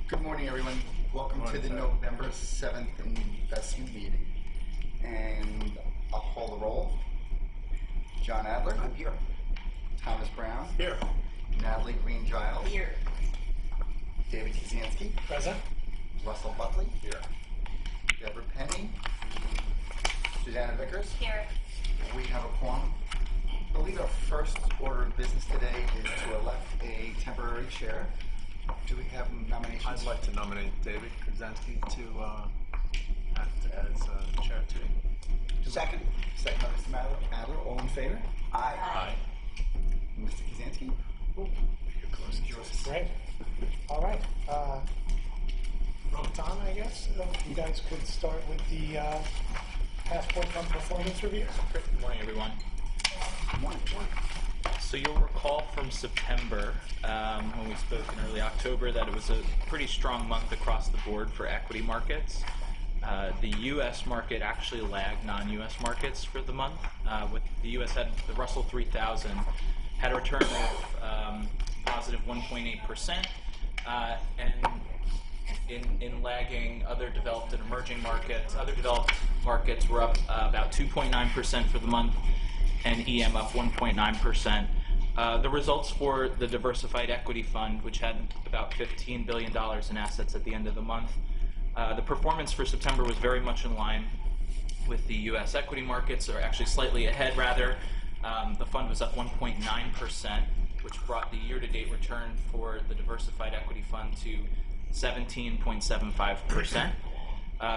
Good morning, everyone. Welcome to the November 7th investment meeting. And I'll call the roll. John Adler. I'm here. Thomas Brown. Here. Natalie Green-Giles. Here. David Kazansky. Present. Russell Buckley. Here. Deborah Penny. Susanna Vickers. Here. We have a quorum. I believe our first order of business today is to elect a temporary chair. Do we have nominations? I'd like to nominate David Kazansky to act as chair today. Second by Mr. Adler. All in favor? Aye. Mr. Kazansky? You're close. Yours. Great. All right. Tom, I guess you guys could start with the passport fund performance review. Good morning, everyone. Good morning. So you'll recall from September, when we spoke in early October, that it was a pretty strong month across the board for equity markets. The U.S. market actually lagged non-U.S. markets for the month. With the U.S. had the Russell 3000 had a return of positive 1.8%, and in lagging other developed and emerging markets, other developed markets were up about 2.9% for the month, and EM up 1.9%. The results for the Diversified Equity Fund, which had about $15 billion in assets at the end of the month, the performance for September was very much in line with the U.S. equity markets, or actually slightly ahead, rather. The fund was up 1.9%, which brought the year-to-date return for the Diversified Equity Fund to 17.75%.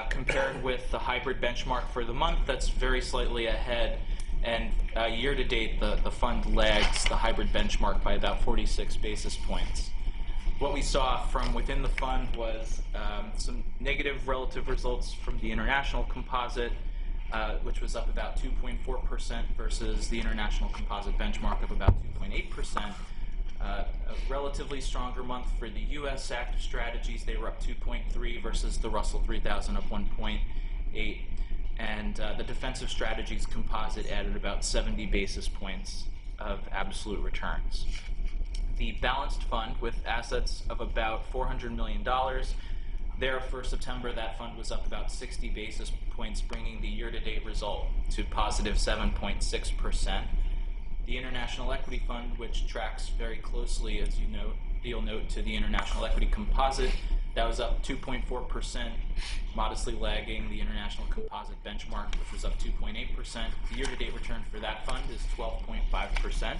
Compared with the hybrid benchmark for the month, that's very slightly ahead. And year-to-date, the fund lags the hybrid benchmark by about 46 basis points. What we saw from within the fund was some negative relative results from the international composite, which was up about 2.4% versus the international composite benchmark of about 2.8%. A relatively stronger month for the U.S. active strategies. They were up 2.3 versus the Russell 3000 up 1.8. And the defensive strategies composite added about 70 basis points of absolute returns. The balanced fund, with assets of about $400 million, there for September, that fund was up about 60 basis points, bringing the year-to-date result to positive 7.6%. The International Equity Fund, which tracks very closely, as you'll note, to the International Equity Composite, that was up 2.4%, modestly lagging the International Composite benchmark, which was up 2.8%. The year-to-date return for that fund is 12.5%.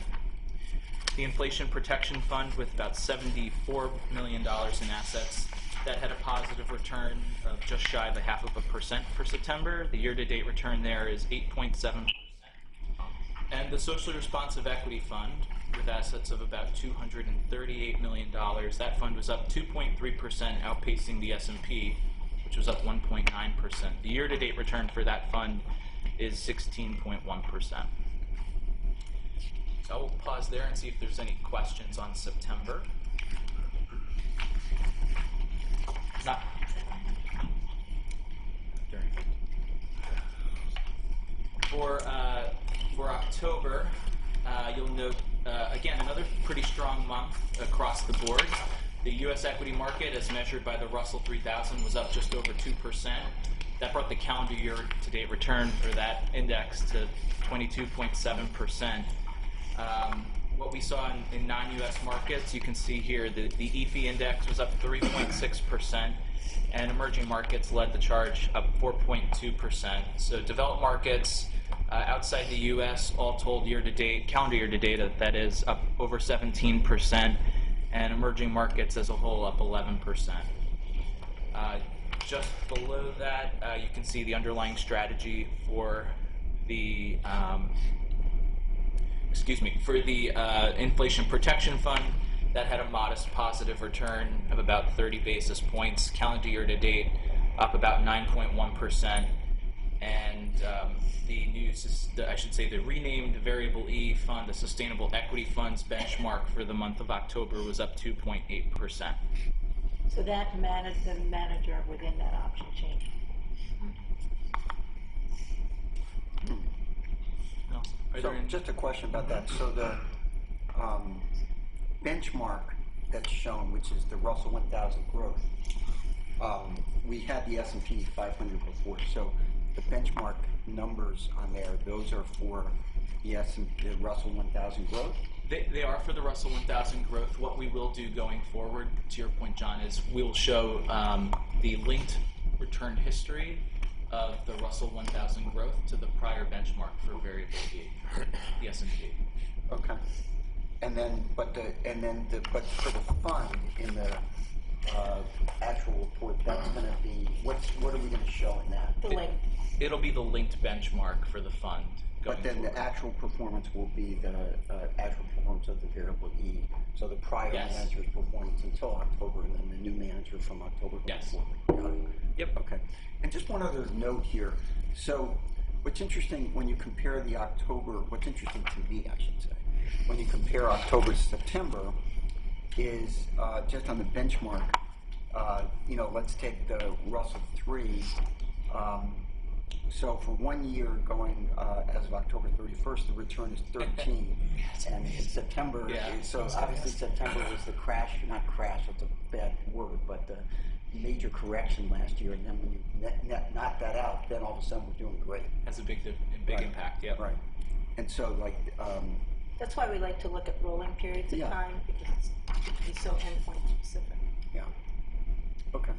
The Inflation Protection Fund, with about $74 million in assets, that had a positive return of just shy of 0.5% for September. The year-to-date return there is 8.7%. And the Socially Responsive Equity Fund, with assets of about $238 million, that fund was up 2.3%, outpacing the S&P, which was up 1.9%. The year-to-date return for that fund is 16.1%. So I will pause there and see if there's any questions on September. Not. For October, you'll note, again, another pretty strong month across the board. The U.S. equity market, as measured by the Russell 3000, was up just over 2%. That brought the calendar year-to-date return for that index to 22.7%. What we saw in non-U.S. markets, you can see here the EFI index was up 3.6%, and emerging markets led the charge, up 4.2%. So developed markets outside the U.S., all told year-to-date, calendar year-to-date, that is, up over 17%, and emerging markets as a whole up 11%. Just below that, you can see the underlying strategy for the Inflation Protection Fund. That had a modest positive return of about 30 basis points. Calendar year to date, up about 9.1%. And the renamed Variable E Fund, the Sustainable Equity Funds benchmark for the month of October was up 2.8%. So that the manager within that option changed. No. So just a question about that. So the benchmark that's shown, which is the Russell 1000 growth, we had the S&P 500 before, so the benchmark numbers on there, those are for the the Russell 1000 growth? They are for the Russell 1000 growth. What we will do going forward, to your point, John, is we'll show the linked return history of the Russell 1000 growth to the prior benchmark for variable fee, the S&P. Okay. But for the fund in the actual report, that's going to be what are we going to show in that? The link. It'll be the linked benchmark for the fund. But then the actual performance will be the actual performance of the variable E. So the prior manager's performance until October, and then the new manager from October. Yes. Got it. Yep. Okay. And just one other note here. So what's interesting when you compare the October, what's interesting to me, I should say, when you compare October to September, is just on the benchmark. Let's take the Russell 3. So for 1 year going as of October 31st, the return is 13, and in September, so obviously September was the crash, not crash, it's a bad word, but the major correction last year, and then when you knock that out, then all of a sudden we're doing great. Has a big impact, yeah. Right. And so That's why we like to look at rolling periods of time, because it's so endpoint specific. Yeah. Okay.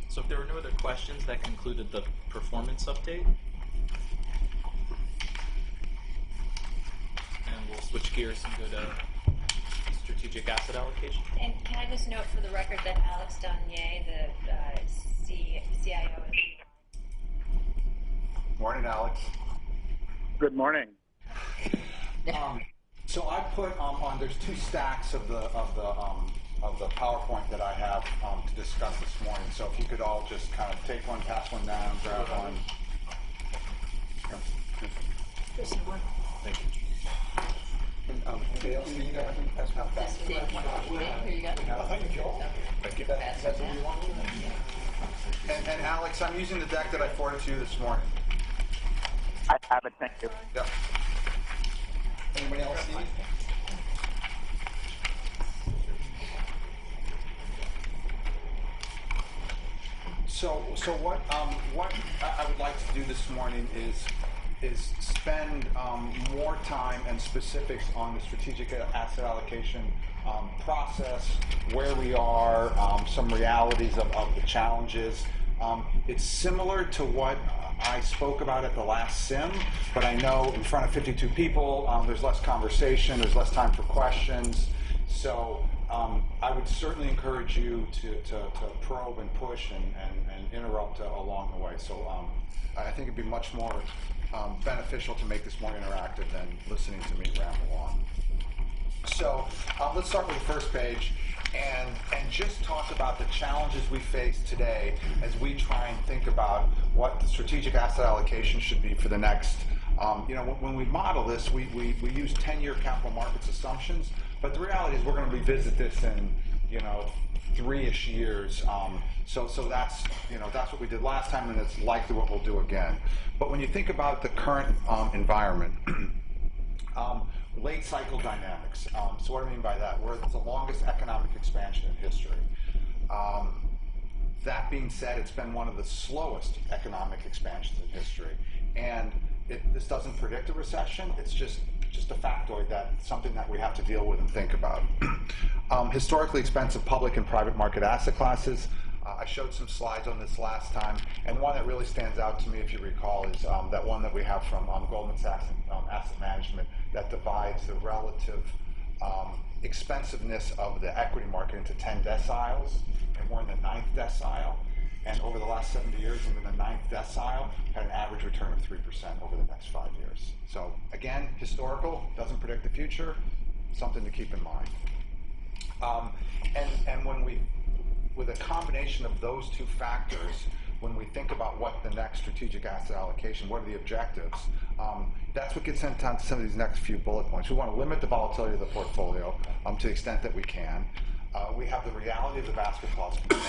So if there were no other questions, that concluded the performance update. And we'll switch gears and go to strategic asset allocation. And can I just note for the record that Alex Donier, the CIO, Morning, Alex. Good morning. So I put on. There's two stacks of the PowerPoint that I have to discuss this morning. So if you could all just kind of take one, pass one down, grab one. Thank you. Anybody else need anything? That's not bad. Here you go. Thank you. And Alex, I'm using the deck that I forwarded to you this morning. I have it, thank you. Yep. Anybody else need? So what I would like to do this morning is spend more time and specifics on the strategic asset allocation process, where we are, some realities of the challenges. It's similar to what I spoke about at the last SIM, but I know in front of 52 people, there's less conversation, there's less time for questions. So I would certainly encourage you to probe and push and interrupt along the way. So I think it'd be much more beneficial to make this more interactive than listening to me ramble on. So let's start with the first page and just talk about the challenges we face today as we try and think about what the strategic asset allocation should be for the next, when we model this, we use 10-year capital markets assumptions, but the reality is we're going to revisit this in, 3-ish years. So that's what we did last time, and it's likely what we'll do again. But when you think about the current environment, late cycle dynamics. So what do I mean by that? We're the longest economic expansion in history. That being said, it's been one of the slowest economic expansions in history. And this doesn't predict a recession. It's just a factoid, something that we have to deal with and think about. Historically expensive public and private market asset classes. I showed some slides on this last time, and one that really stands out to me, if you recall, is that one that we have from Goldman Sachs Asset Management that divides the relative expensiveness of the equity market into 10 deciles, and we're in the 9th decile. And over the last 70 years, we're in the 9th decile, had an average return of 3% over the next 5 years. So again, historical, doesn't predict the future, something to keep in mind. And with a combination of those two factors, when we think about what the next strategic asset allocation, what are the objectives, that's what gets into some of these next few bullet points. We want to limit the volatility of the portfolio to the extent that we can. We have the reality of the basket clause control,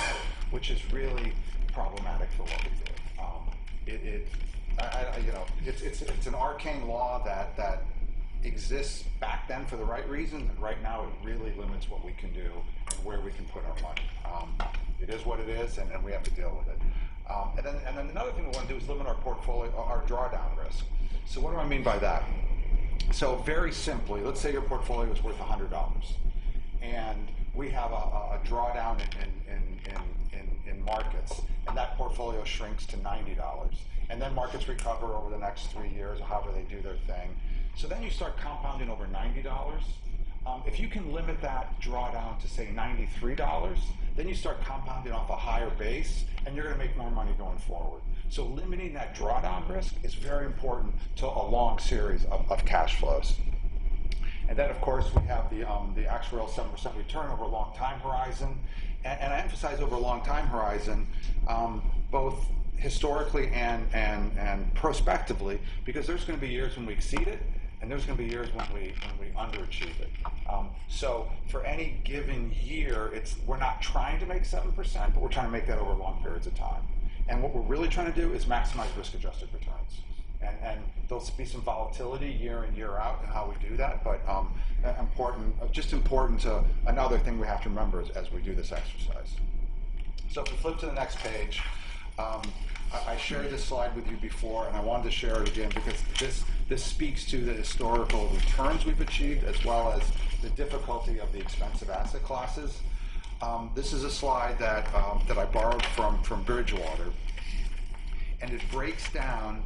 which is really problematic for what we do. It's an arcane law that exists back then for the right reasons, and right now it really limits what we can do and where we can put our money. It is what it is, and we have to deal with it. And then another thing we want to do is limit our portfolio, our drawdown risk. So what do I mean by that? So very simply, let's say your portfolio is worth $100, and we have a drawdown in markets, and that portfolio shrinks to $90. And then markets recover over the next 3 years, or however they do their thing. So then you start compounding over $90. If you can limit that drawdown to, say, $93, then you start compounding off a higher base, and you're going to make more money going forward. So limiting that drawdown risk is very important to a long series of cash flows. And then, of course, we have the actuarial 7% return over a long time horizon. And I emphasize over a long time horizon, both historically and prospectively, because there's going to be years when we exceed it, and there's going to be years when we underachieve it. So for any given year, we're not trying to make 7%, but we're trying to make that over long periods of time. And what we're really trying to do is maximize risk-adjusted returns. And there'll be some volatility year in, year out in how we do that, but important to another thing we have to remember as we do this exercise. So if we flip to the next page, I shared this slide with you before, and I wanted to share it again because this speaks to the historical returns we've achieved as well as the difficulty of the expensive asset classes. This is a slide that I borrowed from Bridgewater, and it breaks down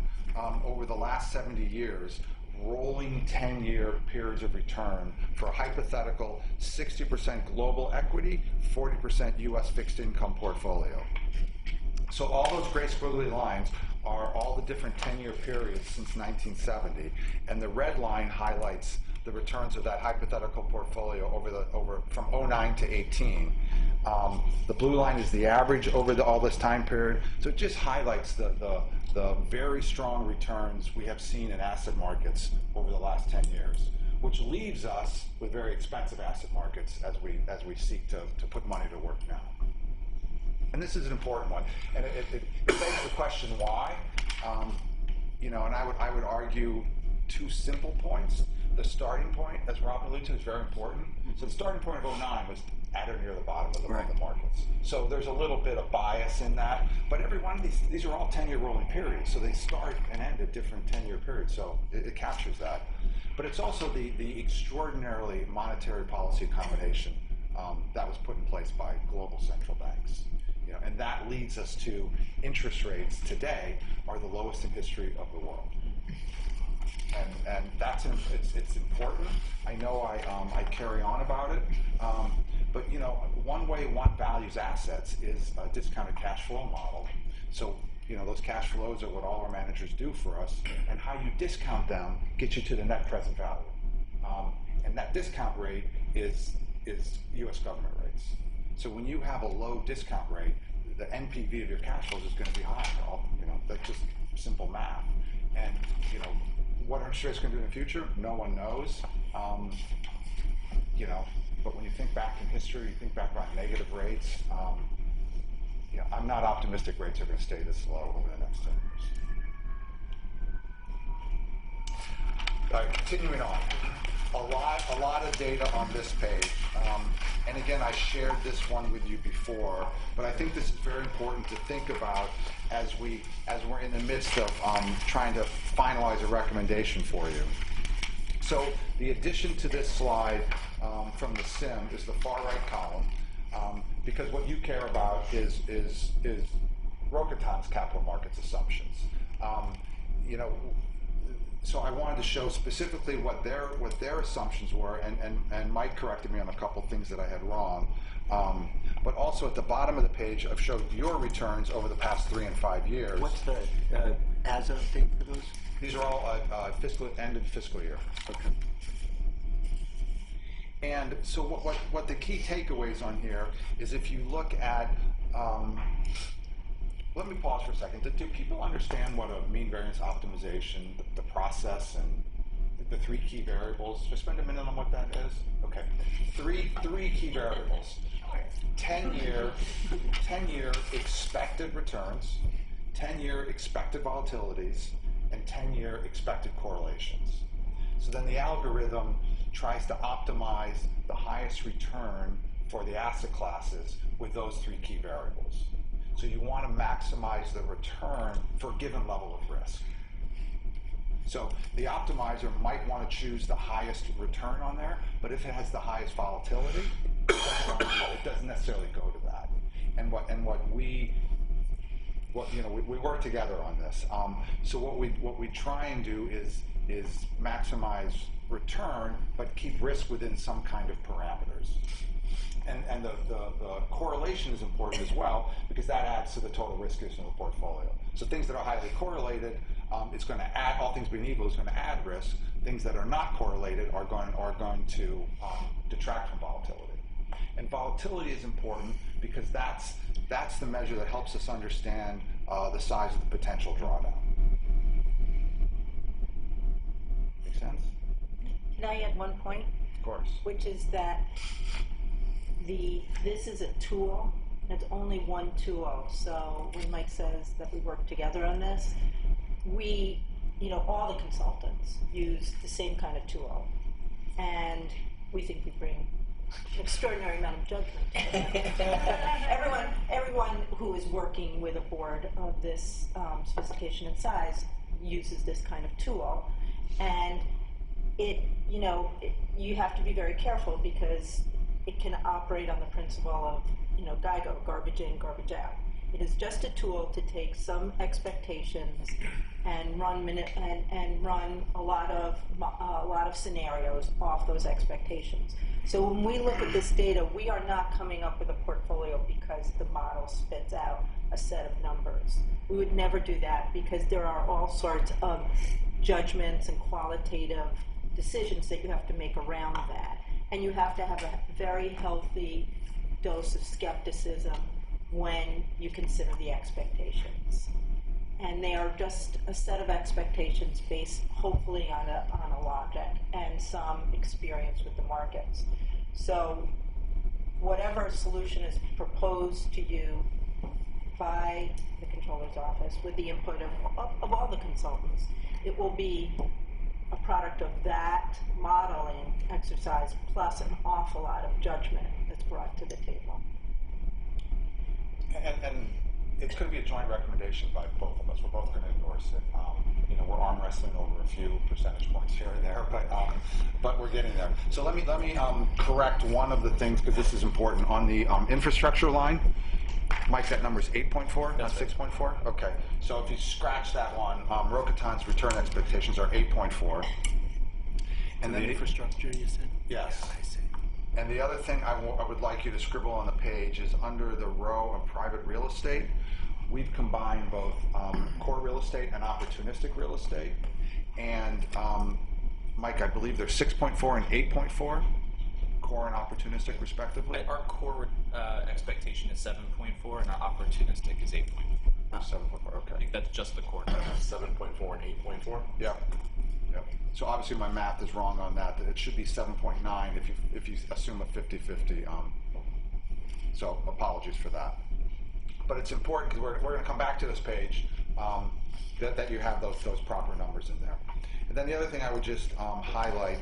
over the last 70 years rolling 10-year periods of return for a hypothetical 60% global equity, 40% U.S. fixed income portfolio. So all those gray squiggly lines are all the different 10-year periods since 1970, and the red line highlights the returns of that hypothetical portfolio over from 09 to 18. The blue line is the average over all this time period, so it just highlights the very strong returns we have seen in asset markets over the last 10 years, which leaves us with very expensive asset markets as we seek to put money to work now. And this is an important one, and it begs the question why. And I would argue two simple points. The starting point, as Robin alluded to, is very important. So the starting point of 09 was at or near the bottom of the markets. So there's a little bit of bias in that, but every one of these are all 10-year rolling periods, so they start and end at different 10-year periods, so it captures that. But it's also the extraordinarily monetary policy accommodation that was put in place by global central banks. And that leads us to interest rates today are the lowest in history of the world. And it's important. I know I carry on about it, but one way one values assets is a discounted cash flow model. So those cash flows are what all our managers do for us, and how you discount them gets you to the net present value. And that discount rate is U.S. government rates. So when you have a low discount rate, the NPV of your cash flows is going to be high. That's just simple math. And what interest rates going to do in the future? No one knows. But when you think back in history, you think back about negative rates. I'm not optimistic rates are going to stay this low over the next 10 years. All right, continuing on. A lot of data on this page. And again, I shared this one with you before, but I think this is very important to think about as we're in the midst of trying to finalize a recommendation for you. So the addition to this slide from the SIM is the far right column, because what you care about is Rokatan's capital markets assumptions. So I wanted to show specifically what their assumptions were, and Mike corrected me on a couple things that I had wrong. But also at the bottom of the page, I've showed your returns over the past 3 and 5 years. What's the as of date for those? These are all end of fiscal year. Okay. And so what the key takeaways on here is if you look at let me pause for a second. Do people understand what a mean variance optimization, the process, and the 3 key variables? Should I spend a minute on what that is? Okay. Three key variables. 10-year expected returns, 10-year expected volatilities, and 10-year expected correlations. So then the algorithm tries to optimize the highest return for the asset classes with those three key variables. So you want to maximize the return for a given level of risk. So the optimizer might want to choose the highest return on there, but if it has the highest volatility, it doesn't necessarily go to that. We work together on this. So what we try and do is maximize return, but keep risk within some kind of parameters. And the correlation is important as well, because that adds to the total risk in the portfolio. So things that are highly correlated, it's going to add, all things being equal, it's going to add risk. Things that are not correlated are going to detract from volatility. And volatility is important because that's the measure that helps us understand the size of the potential drawdown. Make sense? Can I add one point? Of course. Which is that this is a tool. It's only one tool. So when Mike says that we work together on this, all the consultants use the same kind of tool, and we think we bring an extraordinary amount of judgment. Everyone who is working with a board of this sophistication and size uses this kind of tool, and you have to be very careful because it can operate on the principle of GIGO, garbage in, garbage out. It is just a tool to take some expectations and run a lot of scenarios off those expectations. So when we look at this data, we are not coming up with a portfolio because the model spits out a set of numbers. We would never do that because there are all sorts of judgments and qualitative decisions that you have to make around that. And you have to have a very healthy dose of skepticism when you consider the expectations. And they are just a set of expectations based hopefully on a logic and some experience with the markets. So whatever solution is proposed to you by the controller's office with the input of all the consultants, it will be a product of that modeling exercise plus an awful lot of judgment that's brought to the table. And it's going to be a joint recommendation by both of us. We're both going to endorse it. We're arm wrestling over a few percentage points here and there, but we're getting there. So let me correct one of the things, because this is important. On the infrastructure line, Mike, that number is 8.4, not 6.4? Okay. So if you scratch that one, Rokatan's return expectations are 8.4. And then the infrastructure, you said? Yes. Yeah, I see. And the other thing I would like you to scribble on the page is under the row of private real estate, we've combined both core real estate and opportunistic real estate. And Mike, I believe they're 6.4 and 8.4, core and opportunistic respectively. Our core expectation is 7.4 and our opportunistic is 8.4. 7.4, okay. I think that's just the core. 7.4 and 8.4? Yeah. So obviously my math is wrong on that. It should be 7.9 if you assume a 50-50. So apologies for that. But it's important because we're going to come back to this page that you have those proper numbers in there. And then the other thing I would just highlight,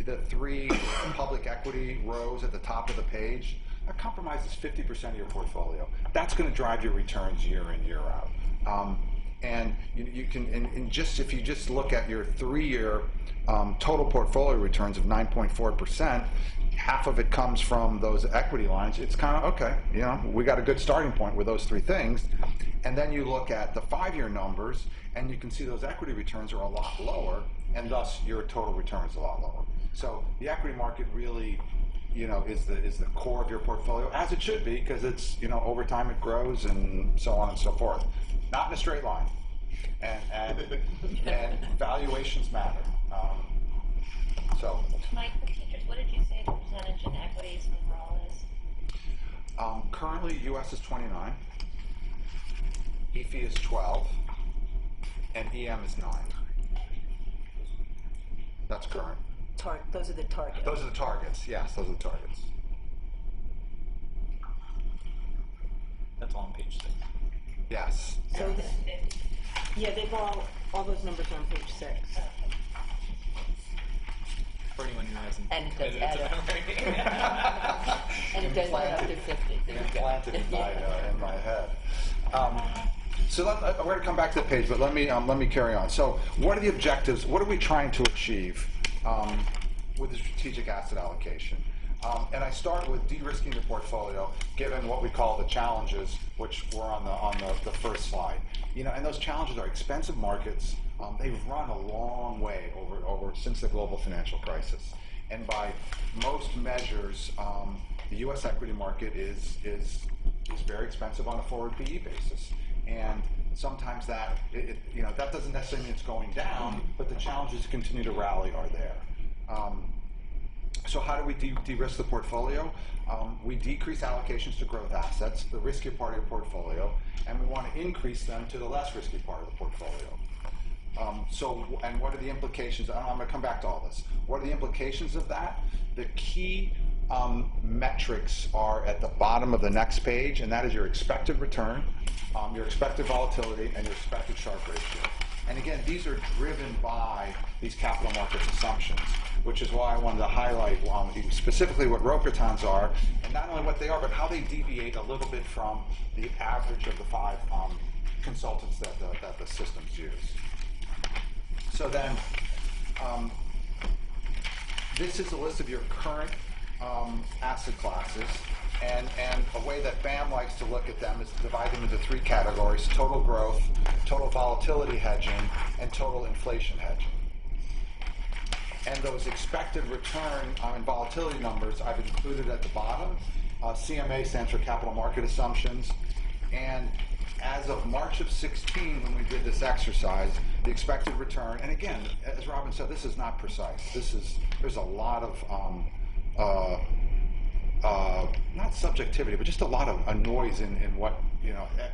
the three public equity rows at the top of the page, that compromises 50% of your portfolio. That's going to drive your returns year in, year out. And you can, if you just look at your 3-year total portfolio returns of 9.4%, half of it comes from those equity lines. It's kind of, okay, we got a good starting point with those three things. And then you look at the 5-year numbers, and you can see those equity returns are a lot lower, and thus your total return is a lot lower. So the equity market really, is the core of your portfolio, as it should be, because it's, over time it grows and so on and so forth. Not in a straight line, and valuations matter. Mike, for teachers, what did you say the percentage in equities overall is? Currently, U.S. is 29, EFI is 12, and EM is 9. That's current. Those are the targets. Those are the targets. Yes, those are the targets. That's all on page 6. Yes. So they've all those numbers are on page 6. For anyone who hasn't And it does committed add to up. memory. And it does add up to 50. There you go. Implanted in my head. So we're going to come back to the page, but let me carry on. So what are the objectives? What are we trying to achieve with the strategic asset allocation? And I start with de-risking the portfolio, given what we call the challenges, which were on the first slide. And those challenges are expensive markets. They've run a long way over since the global financial crisis, and by most measures, the U.S. equity market is very expensive on a forward PE basis. And sometimes that that doesn't necessarily mean it's going down, but the challenges to continue to rally are there. So how do we de-risk the portfolio? We decrease allocations to growth assets, the riskier part of your portfolio, and we want to increase them to the less risky part of the portfolio. And what are the implications? I'm going to come back to all this. What are the implications of that? The key metrics are at the bottom of the next page, and that is your expected return, your expected volatility, and your expected Sharpe ratio. And again, these are driven by these capital markets assumptions, which is why I wanted to highlight specifically what Rokitans are, and not only what they are, but how they deviate a little bit from the average of the 5 consultants that the systems use. So then, this is a list of your current asset classes, and a way that BAM likes to look at them is to divide them into 3 categories: total growth, total volatility hedging, and total inflation hedging. And those expected return and volatility numbers I've included at the bottom. CMA stands for capital market assumptions, and as of March of 16, when we did this exercise, the expected return, and again, as Robin said, this is not precise. There's a lot of not subjectivity, but just a lot of noise in what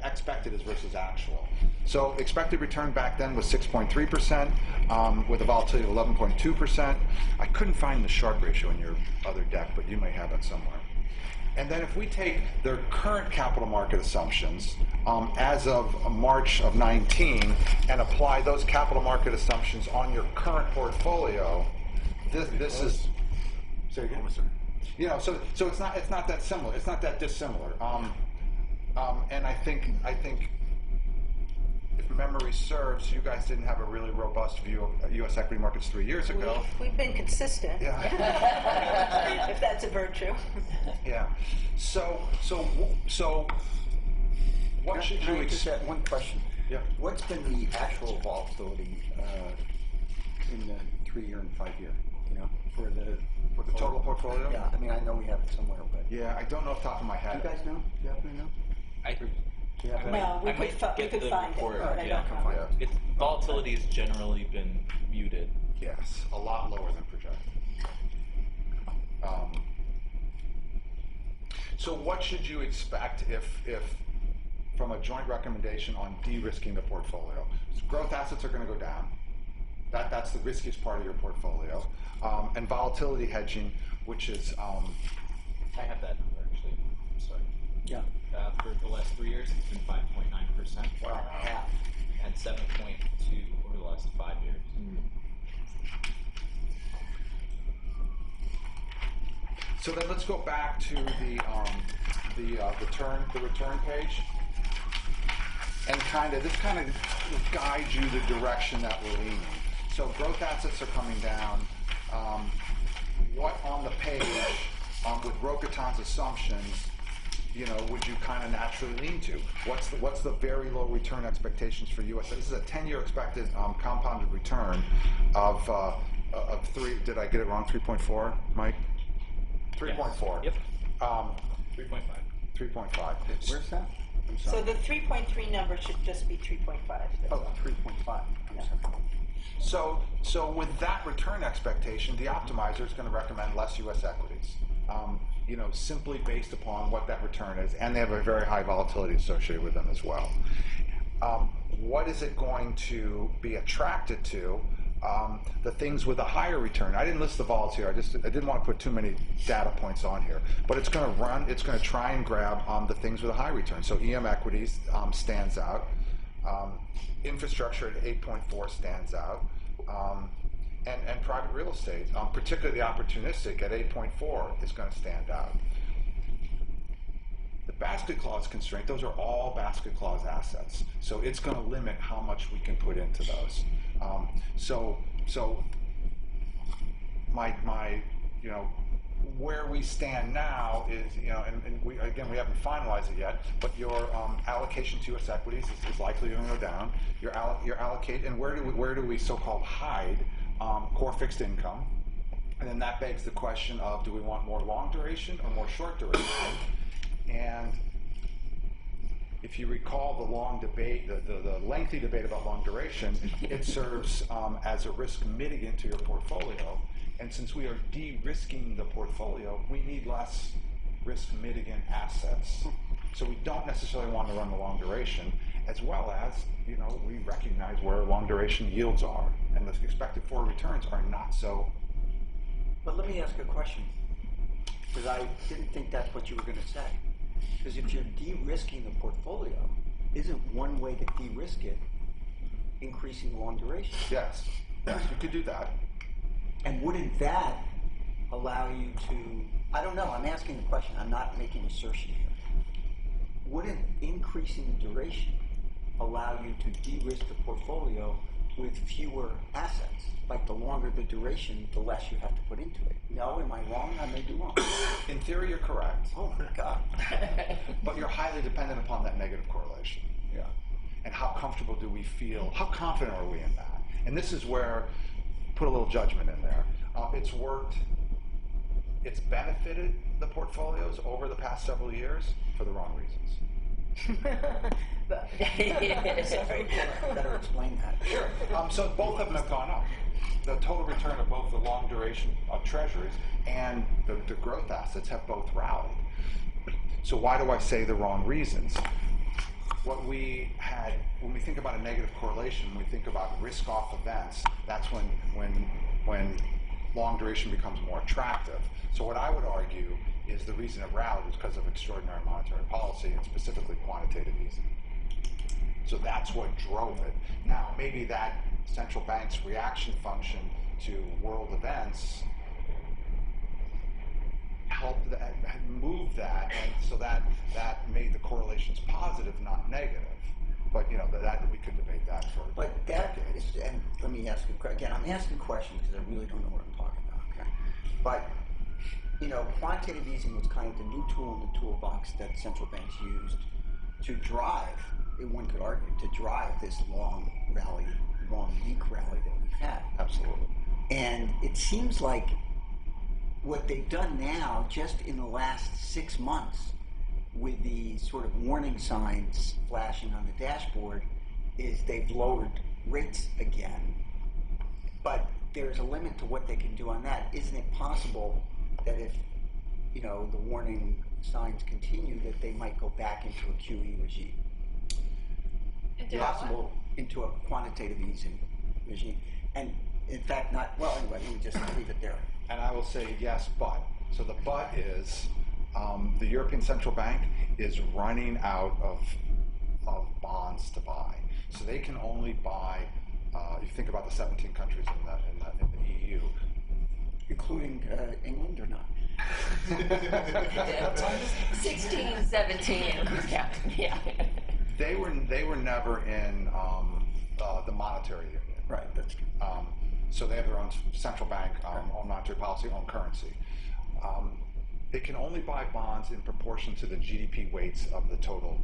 expected is versus actual. So expected return back then was 6.3%, with a volatility of 11.2%. I couldn't find the Sharpe ratio in your other deck, but you may have it somewhere. And then if we take their current capital market assumptions as of March of 19 and apply those capital market assumptions on your current portfolio, this is. Say again. So it's not that similar. It's not that dissimilar. And I think if memory serves, you guys didn't have a really robust view of U.S. equity markets 3 years ago. We've been consistent. Yeah. If that's a virtue. Yeah. So what should you just expect? add one question? Yeah. What's been the actual volatility in the 3-year and 5-year? For the total portfolio? Yeah. I mean, I know we have it somewhere, but Yeah, I don't know off the top of my do head. you guys know? Do you happen to know? No, we I might could get the find it, report, but I yeah. don't know. Yeah. Volatility has generally been muted. Yes, a lot lower than projected. So what should you expect if from a joint recommendation on de-risking the portfolio? So growth assets are going to go down. That's the riskiest part of your portfolio. And volatility hedging, which is... I have that number actually. Sorry. Yeah. For the last 3 years, it's been 5.9%. Wow. Half. And 7.2 over the last 5 years. So then let's go back to the return page, and this kind of guides you the direction that we're leaning. So growth assets are coming down. What on the page with Rokatan's assumptions, would you kind of naturally lean to? What's the very low return expectations for U.S.? This is a 10-year expected compounded return of 3. Did I get it wrong? 3.4, Mike? 3.4. Yep. 3.5. 3.5. Where's that? I'm So sorry. the 3.3 number should just be 3.5. Oh, 3.5. I'm sorry. So with that return expectation, the optimizer is going to recommend less U.S. equities, simply based upon what that return is, and they have a very high volatility associated with them as well. What is it going to be attracted to? The things with a higher return. I didn't list the vols here. I didn't want to put too many data points on here. But it's going to try and grab the things with a high return. So EM equities stands out. Infrastructure at 8.4 stands out. and private real estate, particularly the opportunistic at 8.4, is going to stand out. The basket clause constraint, those are all basket clause assets. So it's going to limit how much we can put into those. So my where we stand now is, and we haven't finalized it yet, but your allocation to U.S. equities is likely going to go down. Your allocate, and where do we so-called hide core fixed income? And then that begs the question of, do we want more long duration or more short duration? And if you recall the long debate, the lengthy debate about long duration, it serves as a risk mitigant to your portfolio. And since we are de-risking the portfolio, we need less risk mitigant assets. So we don't necessarily want to run the long duration, as well as, we recognize where long duration yields are, and the expected forward returns are not so. But let me ask a question, because I didn't think that's what you were going to say. Because if you're de-risking the portfolio, isn't one way to de-risk it increasing long duration? Yes, you could do that. And wouldn't that allow you to, I don't know, I'm asking the question, I'm not making an assertion here. Wouldn't increasing the duration allow you to de-risk the portfolio with fewer assets? Like the longer the duration, the less you have to put into it. No, am I wrong? I may be wrong. In theory, you're correct. Oh my God. But you're highly dependent upon that negative correlation. Yeah. And how comfortable do we feel? How confident are we in that? And this is where, put a little judgment in there. It's worked, it's benefited the portfolios over the past several years for the wrong reasons. Better explain that. Sure. So both of them have gone up. The total return of both the long duration of treasuries and the growth assets have both rallied. So why do I say the wrong reasons? What we had, when we think about a negative correlation, when we think about risk-off events, that's when long duration becomes more attractive. So what I would argue is the reason it rallied was because of extraordinary monetary policy, and specifically quantitative easing. So that's what drove it. Now, maybe that central bank's reaction function to world events helped that, move that, and so that made the correlations positive, not negative. But that we could debate that for. But that is, and let me ask you again. I'm asking questions because I really don't know what I'm talking about. Okay, but quantitative easing was kind of the new tool in the toolbox that central banks used to drive. One could argue to drive this long weak rally that we've had. Absolutely. And it seems like what they've done now, just in the last 6 months, with the sort of warning signs flashing on the dashboard, is they've lowered rates again. But there's a limit to what they can do on that. Isn't it possible that if, the warning signs continue, that they might go back into a QE regime? Possible into a quantitative easing regime. And in fact, not, well, anyway, let me just leave it there. And I will say yes, but. So the but is the European Central Bank is running out of bonds to buy. So they can only buy, you think about the 17 countries in the EU. Including England or not? 16, 17. Yeah. They were never in the monetary union. Right, that's true. So they have their own central bank, own monetary policy, own currency. They can only buy bonds in proportion to the GDP weights of the total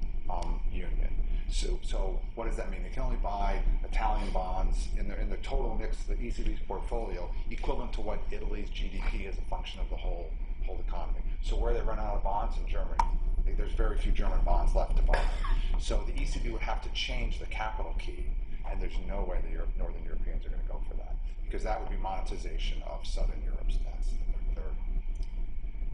union. So what does that mean? They can only buy Italian bonds in the total mix of the ECB's portfolio, equivalent to what Italy's GDP is a function of the whole economy. So where they run out of bonds? In Germany. There's very few German bonds left to buy. So the ECB would have to change the capital key, and there's no way the Northern Europeans are going to go for that, because that would be monetization of Southern Europe's debts. They're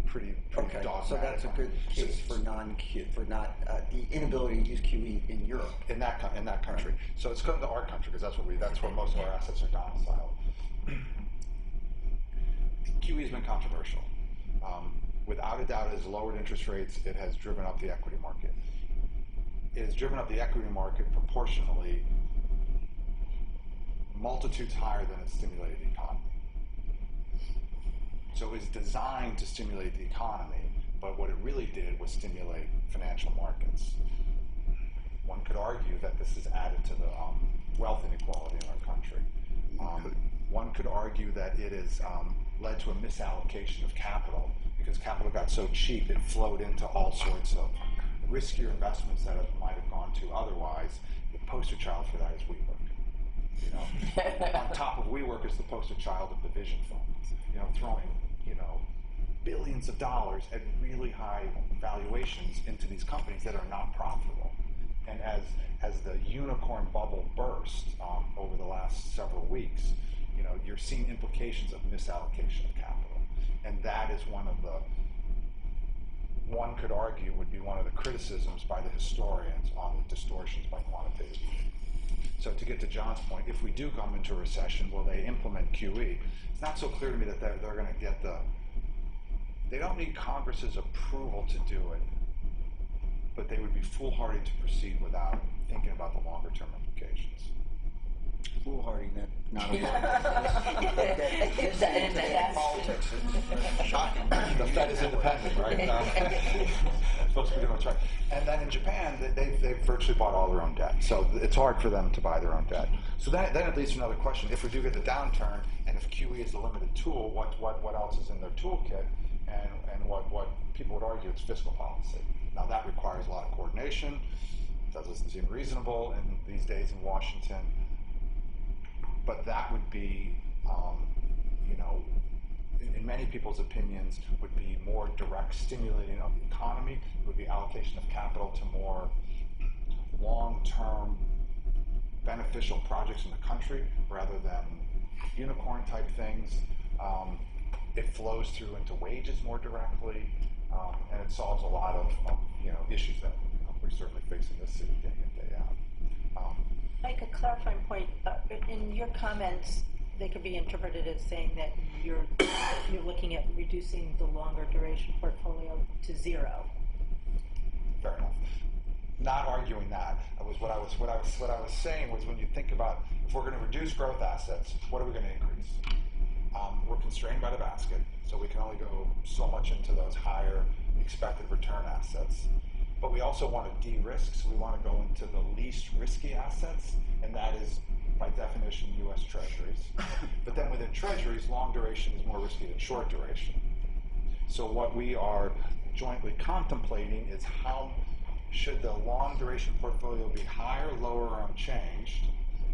pretty okay. dogmatic. So that's a good case for the inability to use QE in Europe. In that country. So it's come to our country because that's where most of our assets are domiciled. QE has been controversial. Without a doubt, it has lowered interest rates. It has driven up the equity market. It has driven up the equity market proportionally multitudes higher than it stimulated the economy. So it was designed to stimulate the economy, but what it really did was stimulate financial markets. One could argue that this has added to the wealth inequality in our country. One could argue that it has led to a misallocation of capital, because capital got so cheap it flowed into all sorts of riskier investments that it might have gone to otherwise. The poster child for that is WeWork. You know, on top of WeWork is the poster child of the Vision Fund. You know, throwing billions of dollars at really high valuations into these companies that are not profitable. And as the unicorn bubble burst over the last several weeks, you know, you're seeing implications of misallocation of capital, and that is one could argue would be one of the criticisms by the historians on the distortions by quantitative easing. So to get to John's point, if we do come into a recession, will they implement QE? It's not so clear to me that they're going to get they don't need Congress's approval to do it, but they would be foolhardy to proceed without thinking about the longer term implications. Foolhardy, not a Politics. Shocking. The Fed is independent, right? Supposed to be doing what's right. And then in Japan, they've virtually bought all their own debt. So it's hard for them to buy their own debt. So then it leads to another question. If we do get the downturn, and if QE is a limited tool, what else is in their toolkit? And what people would argue is fiscal policy. Now that requires a lot of coordination. Doesn't seem reasonable in these days in Washington. But that would be, in many people's opinions, would be more direct stimulating of the economy. It would be allocation of capital to more long-term beneficial projects in the country rather than unicorn-type things. It flows through into wages more directly, and it solves a lot of issues that we certainly face in this city day in, day out. Mike, a clarifying point. In your comments, they could be interpreted as saying that you're looking at reducing the longer duration portfolio to zero. Fair enough. Not arguing that. What I was saying was, when you think about, if we're going to reduce growth assets, what are we going to increase? We're constrained by the basket, so we can only go so much into those higher expected return assets. But we also want to de-risk, so we want to go into the least risky assets, and that is, by definition, U.S. Treasuries. But then within Treasuries, long duration is more risky than short duration. So what we are jointly contemplating is, how should the long duration portfolio be higher, lower, or unchanged?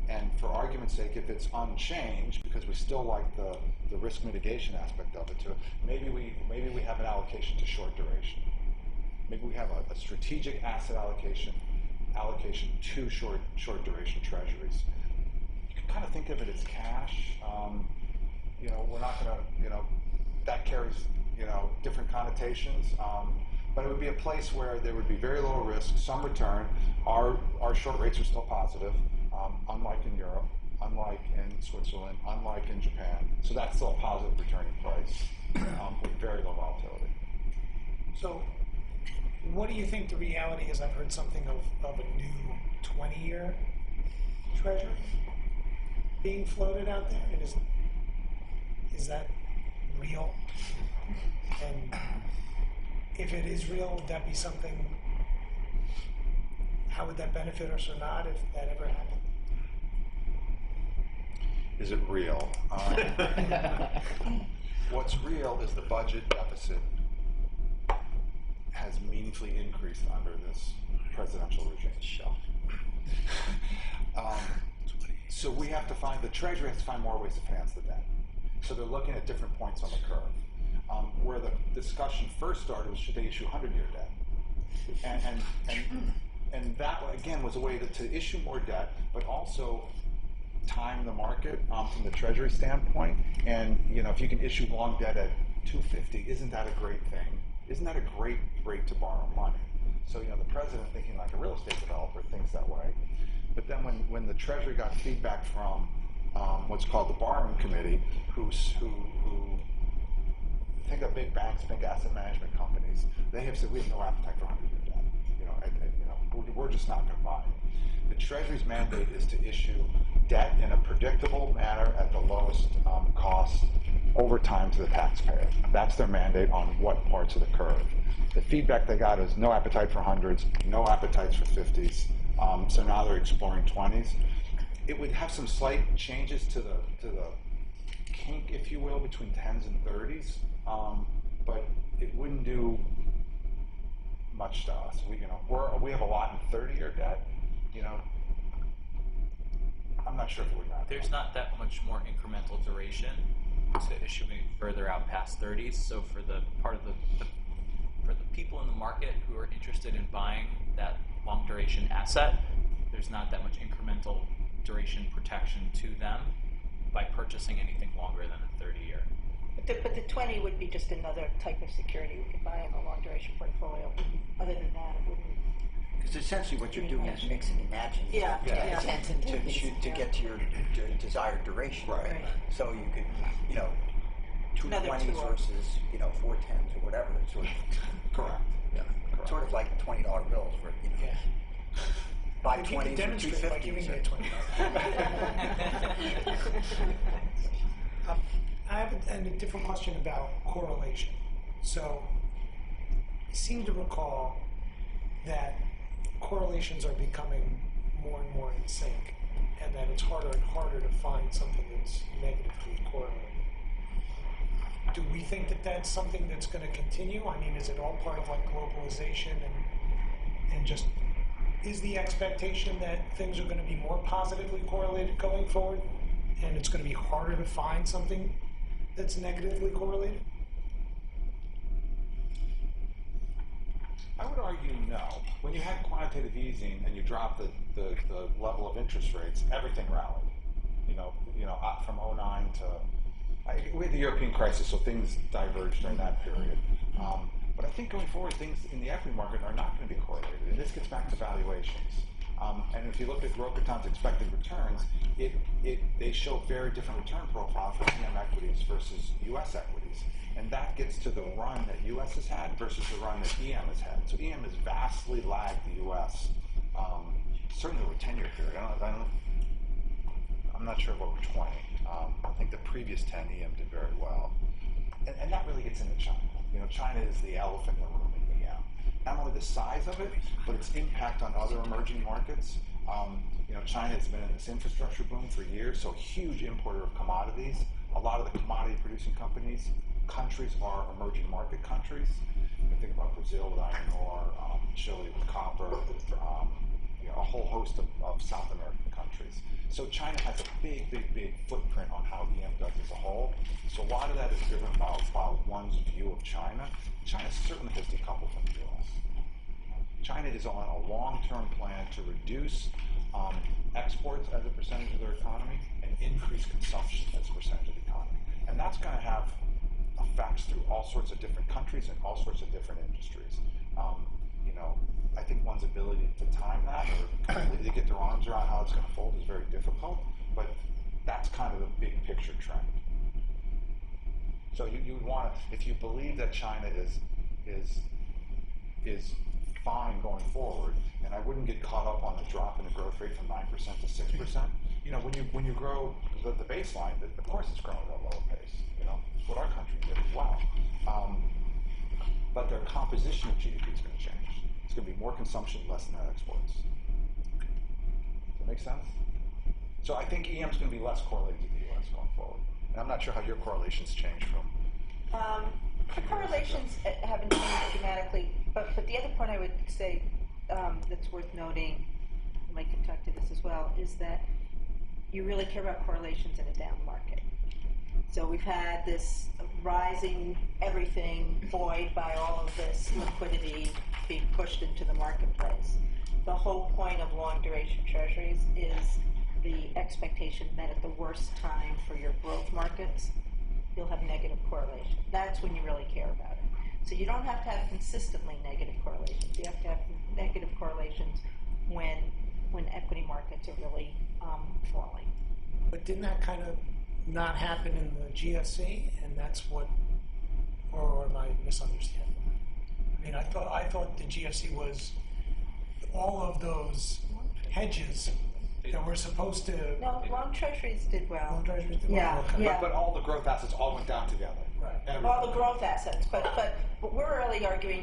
And for argument's sake, if it's unchanged, because we still like the risk mitigation aspect of it too, maybe we have an allocation to short duration. Maybe we have a strategic asset allocation to short duration treasuries. You can kind of think of it as cash. We're not going to, that carries, different connotations. But it would be a place where there would be very low risk, some return. Our short rates are still positive, unlike in Europe, unlike in Switzerland, unlike in Japan. So that's still a positive returning place with very low volatility. So what do you think the reality is? I've heard something of a new 20-year treasury being floated out there. And is that real? And if it is real, would that be something, how would that benefit us or not if that ever happened? Is it real? What's real is the budget deficit has meaningfully increased under this presidential regime. So we have to the Treasury has to find more ways to finance the debt. So they're looking at different points on the curve. Where the discussion first started was, should they issue 100-year debt? And that, again, was a way to issue more debt, but also time the market from the Treasury standpoint. And, if you can issue long debt at 250, isn't that a great thing? Isn't that a great rate to borrow money? So, the president, thinking like a real estate developer, thinks that way. But then when the Treasury got feedback from what's called the borrowing committee, who think of big banks, big asset management companies, they have said, we have no appetite for 100-year debt. We're just not going to buy it. The Treasury's mandate is to issue debt in a predictable manner at the lowest cost over time to the taxpayer. That's their mandate on what parts of the curve. The feedback they got is no appetite for hundreds, no appetites for 50s. So now they're exploring 20s. It would have some slight changes to the kink, if you will, between 10s and 30s, but it wouldn't do much to us. We have a lot in 30-year debt. I'm not sure if it would matter. There's not that much more incremental duration to issuing further out past 30s. So for the part of for the people in the market who are interested in buying that long duration asset, there's not that much incremental duration protection to them by purchasing anything longer than a 30-year. But the 20 would be just another type of security we could buy in a long duration portfolio. Other than that, it wouldn't. Because essentially what you're doing is mixing and matching to get to your desired duration. Right. So you could, two Another 20s tool. versus, 4 10s or whatever. It's sort of, Correct. yeah, Correct. sort of like $20 bills for, Yeah. buy If you could 20s or demonstrate by giving me a 250s. I have a different question about correlation. So, I seem to recall that correlations are becoming more and more in sync, and that it's harder and harder to find something that's negatively correlated. Do we think that that's something that's going to continue? I mean, is it all part of like globalization and just is the expectation that things are going to be more positively correlated going forward, and it's going to be harder to find something that's negatively correlated? I would argue no. When you had quantitative easing and you dropped the level of interest rates, everything rallied. From 09 to we had the European crisis, so things diverged during that period. But I think going forward, things in the equity market are not going to be correlated, and this gets back to valuations. And if you look at Rokatan's expected returns, they show very different return profile for EM equities versus U.S. equities. And that gets to the run that U.S. has had versus the run that EM has had. So EM has vastly lagged the U.S., certainly over a 10-year period. I'm not sure about 20. I think the previous 10, EM did very well. And that really gets into China. China is the elephant in the room in EM. Not only the size of it, but its impact on other emerging markets. China has been in this infrastructure boom for years, so a huge importer of commodities. A lot of the commodity producing countries are emerging market countries. You think about Brazil with iron ore, Chile with copper, a whole host of South American countries. So China has a big footprint on how EM does as a whole. So a lot of that is driven by one's view of China. China certainly has decoupled from the U.S. China is on a long-term plan to reduce exports as a percentage of their economy and increase consumption as a percentage of the economy. And that's going to have effects through all sorts of different countries and all sorts of different industries. I think one's ability to time that or completely get their arms around how it's going to fold is very difficult, but that's kind of the big picture trend. So you want to, if you believe that China is fine going forward, and I wouldn't get caught up on the drop in the growth rate from 9% to 6%. When you grow the baseline, of course it's growing at a lower pace. It's what our country did as well. But their composition of GDP is going to change. It's going to be more consumption, less net exports. Does that make sense? So I think EM is going to be less correlated to the U.S. going forward. And I'm not sure how your correlations change from. The correlations haven't changed dramatically, but the other point I would say that's worth noting, Mike can talk to this as well, is that you really care about correlations in a down market. So we've had this rising everything buoyed by all of this liquidity being pushed into the marketplace. The whole point of long duration treasuries is the expectation that at the worst time for your growth markets, you'll have negative correlation. That's when you really care about it. So you don't have to have consistently negative correlations. You have to have negative correlations when equity markets are really falling. But didn't that kind of not happen in the GFC, and that's what, or am I misunderstanding? I mean, I thought the GFC was all of those hedges that were supposed to. No, long treasuries did well. Long treasuries did well. Yeah, Okay. yeah. But all the growth assets all went down together. Right. All the growth assets, but we're really arguing,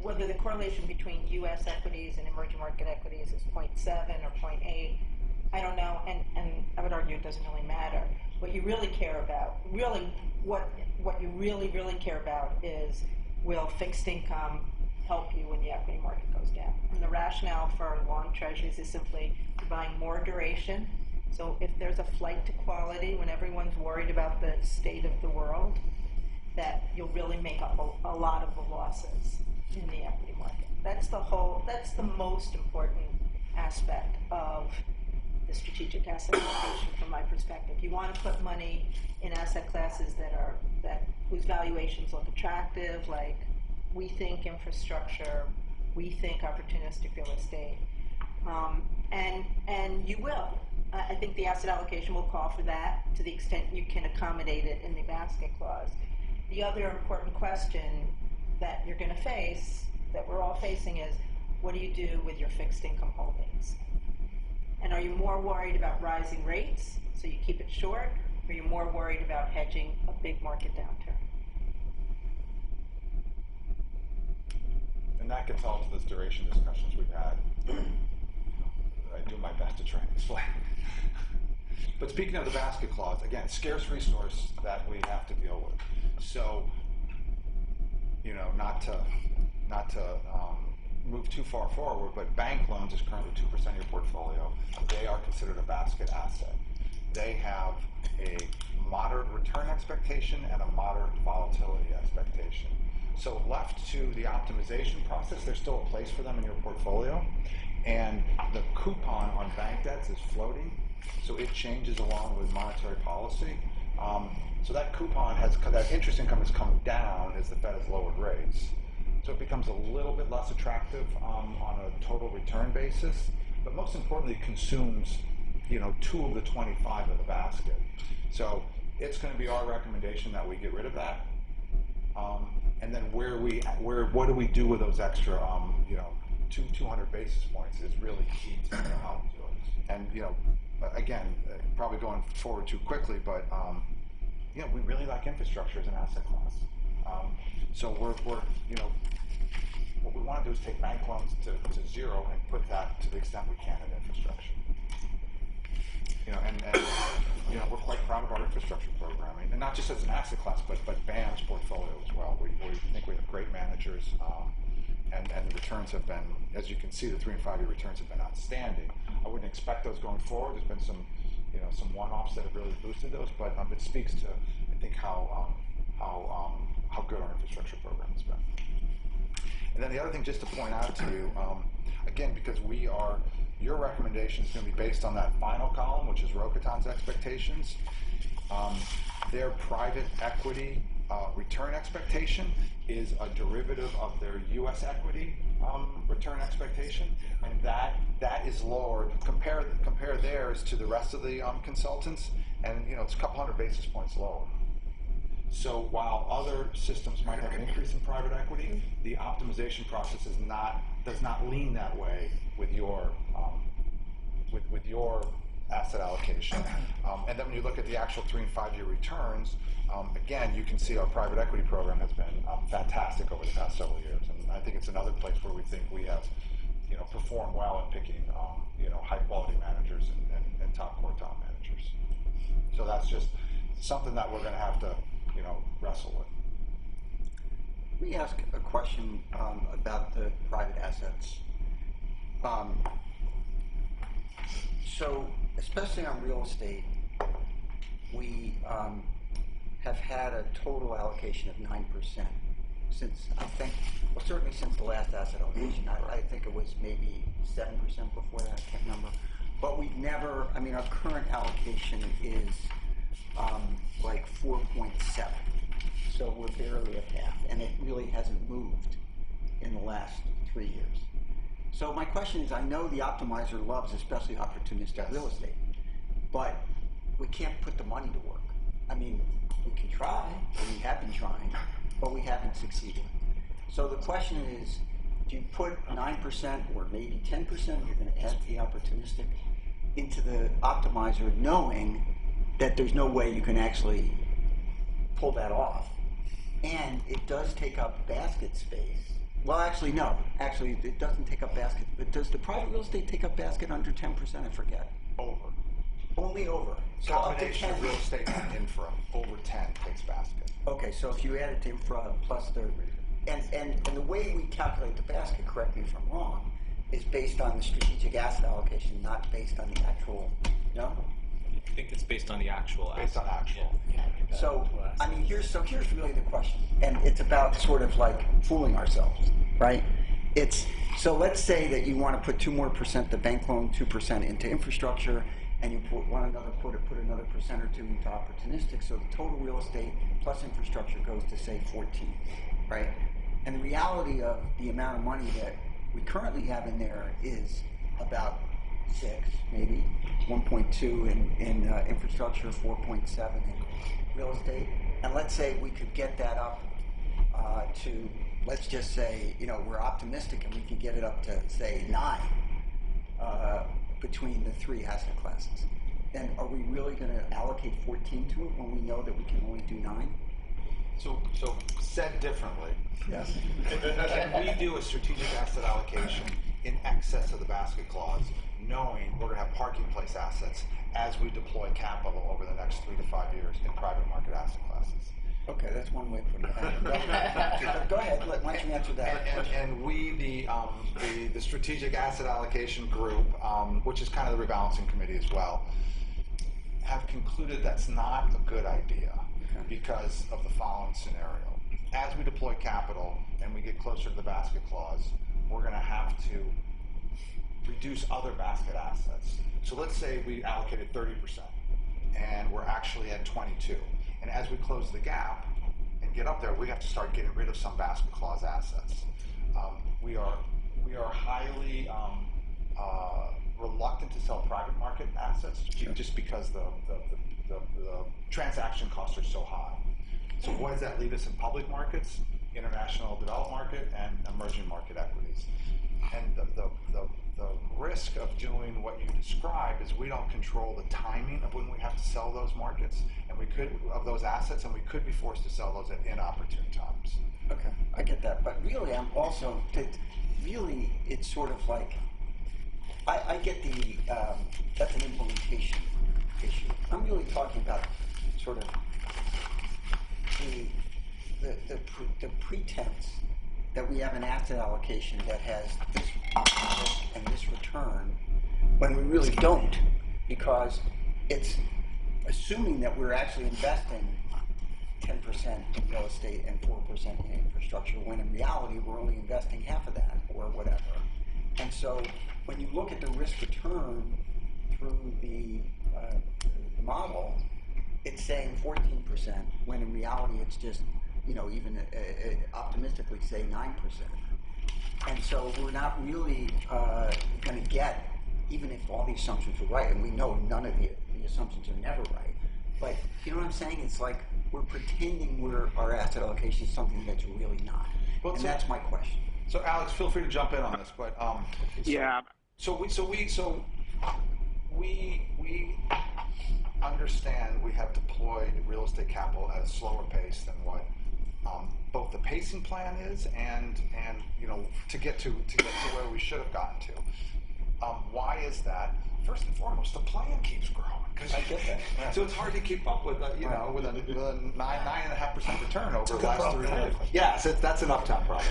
whether the correlation between U.S. equities and emerging market equities is 0.7 or 0.8. I don't know, and I would argue it doesn't really matter. What you really care about, what you really care about is, will fixed income help you when the equity market goes down? And the rationale for long treasuries is simply buying more duration. So if there's a flight to quality, when everyone's worried about the state of the world, that you'll really make up a lot of the losses in the equity market. That's the most important aspect of the strategic asset allocation from my perspective. You want to put money in asset classes whose valuations look attractive, like we think infrastructure, we think opportunistic real estate, and you will. I think the asset allocation will call for that to the extent you can accommodate it in the basket clause. The other important question that you're going to face, that we're all facing, is what do you do with your fixed income holdings? And are you more worried about rising rates, so you keep it short, or are you more worried about hedging a big market downturn? And that gets all to those duration discussions we've had. I do my best to try and explain. But speaking of the basket clause, again, scarce resource that we have to deal with. So, not to move too far forward, but bank loans is currently 2% of your portfolio. They are considered a basket asset. They have a moderate return expectation and a moderate volatility expectation. So left to the optimization process, there's still a place for them in your portfolio. And the coupon on bank debts is floating, so it changes along with monetary policy. So that coupon that interest income has come down as the Fed has lowered rates. So it becomes a little bit less attractive on a total return basis, but most importantly, consumes 2 of the 25 of the basket. So it's going to be our recommendation that we get rid of that. And then what do we do with those extra 200 basis points is really key to how we do it. And again, probably going forward too quickly, but we really like infrastructure as an asset class. So we're what we want to do is take bank loans to zero and put that to the extent we can in infrastructure. And we're quite proud of our infrastructure program, and not just as an asset class, but BAM's portfolio as well. We think we have great managers, and the returns have been, as you can see, the 3 and 5 year returns have been outstanding. I wouldn't expect those going forward. There's been some one-offs that have really boosted those, but it speaks to, I think, how good our infrastructure program has been. And then the other thing, just to point out to you, again, because your recommendation is going to be based on that final column, which is Rokatan's expectations. Their private equity return expectation is a derivative of their U.S. equity return expectation, and that is lower. Compare theirs to the rest of the consultants, and it's a couple hundred basis points lower. So while other systems might have an increase in private equity, the optimization process does not lean that way with your asset allocation. And then when you look at the actual 3 and 5 year returns, again, you can see our private equity program has been fantastic over the past several years. And I think it's another place where we think we have performed well in picking high quality managers and top quartile managers. So that's just something that we're going to have to wrestle with. Let me ask a question about the private assets. So, especially on real estate, we have had a total allocation of 9% since, certainly since the last asset allocation. I think it was maybe 7% before that, I can't remember. But we've never, our current allocation is like 4.7. So we're barely at half, and it really hasn't moved in the last 3 years. So my question is, I know the optimizer loves especially opportunistic real estate, but we can't put the money to work. We can try, and we have been trying, but we haven't succeeded. So the question is, do you put 9% or maybe 10%? You're going to add the opportunistic into the optimizer, knowing that there's no way you can actually pull that off. And it does take up basket space. Well, actually, no. Actually, it doesn't take up basket. But does the private real estate take up basket under 10%? I forget. Over. Only over. So up to Combination 10. of real estate and infra, over 10 takes basket. Okay, so if you add it to infra plus the, and the way we calculate the basket, correct me if I'm wrong, is based on the strategic asset allocation, not based on the actual, no? I think it's based on the actual Based on actual. So, I mean, here's really the question, and it's about sort of like fooling ourselves, right? It's, so let's say that you want to put 2% more, the bank loan, 2% into infrastructure, and you put put another percent or 2 into opportunistic, so the total real estate plus infrastructure goes to, say, 14, right? And the reality of the amount of money that we currently have in there is about 6, maybe 1.2 in infrastructure, 4.7 in real estate. And let's say we could get that up to, let's just say, you know, we're optimistic and we can get it up to, say, 9 between the 3 asset classes. Then are we really going to allocate 14 to it when we know that we can only do 9? So said differently, Yes. can we do a strategic asset allocation in excess of the basket clause, knowing we're going to have parking place assets as we deploy capital over the next 3 to 5 years in private market asset classes? Okay, that's one way of putting it. Go ahead, why don't you answer that? And we, the strategic asset allocation group, which is kind of the rebalancing committee as well, have concluded that's not a good idea because of the following scenario. As we deploy capital and we get closer to the basket clause, we're going to have to reduce other basket assets. So let's say we allocated 30% and we're actually at 22. And as we close the gap and get up there, we have to start getting rid of some basket clause assets. We are highly reluctant to sell private market assets just because the transaction costs are so high. So what does that leave us in public markets, international developed market, and emerging market equities? And the risk of doing what you described is we don't control the timing of when we have to sell those markets, and we could, of those assets, and we could be forced to sell those at inopportune times. Okay, I get that, but really I'm also, really it's sort of like, I get the, that's an implementation issue. I'm really talking about sort of the pretense that we have an asset allocation that has this risk and this return when we really don't, because it's assuming that we're actually investing 10% in real estate and 4% in infrastructure, when in reality we're only investing half of that or whatever. And so when you look at the risk return through the model, it's saying 14%, when in reality it's just, you know, even optimistically say 9%. And so we're not really going to get, even if all the assumptions are right, and we know none of the assumptions are never right, but you know what I'm saying? It's like we're pretending our asset allocation is something that's really not. Well, and so, that's my question. So Alex, feel free to jump in on this, but yeah. So we understand we have deployed real estate capital at a slower pace than what both the pacing plan is and you know to get to where we should have gotten to. Why is that? First and foremost, the plan keeps growing. I get that. Yeah. So it's hard to keep up with, you know, with a 9.5% return over the last 3 years. Yes, that's an uptown problem.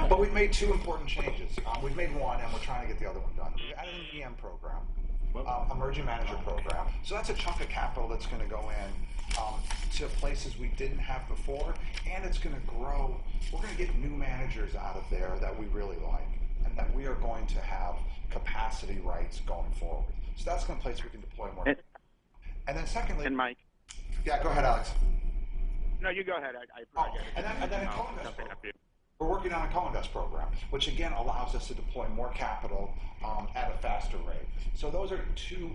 But we've made 2 important changes. We've made one, and we're trying to get the other one done. We added an EM program, emerging manager program. So that's a chunk of capital that's going to go in to places we didn't have before, and it's going to grow. We're going to get new managers out of there that we really like, and that we are going to have capacity rights going forward. So that's going to place we can deploy more. And then secondly, and Mike. Yeah, go ahead, Alex. No, you go ahead. And then a co-invest program. We're working on a co-invest program, which again allows us to deploy more capital at a faster rate. So those are 2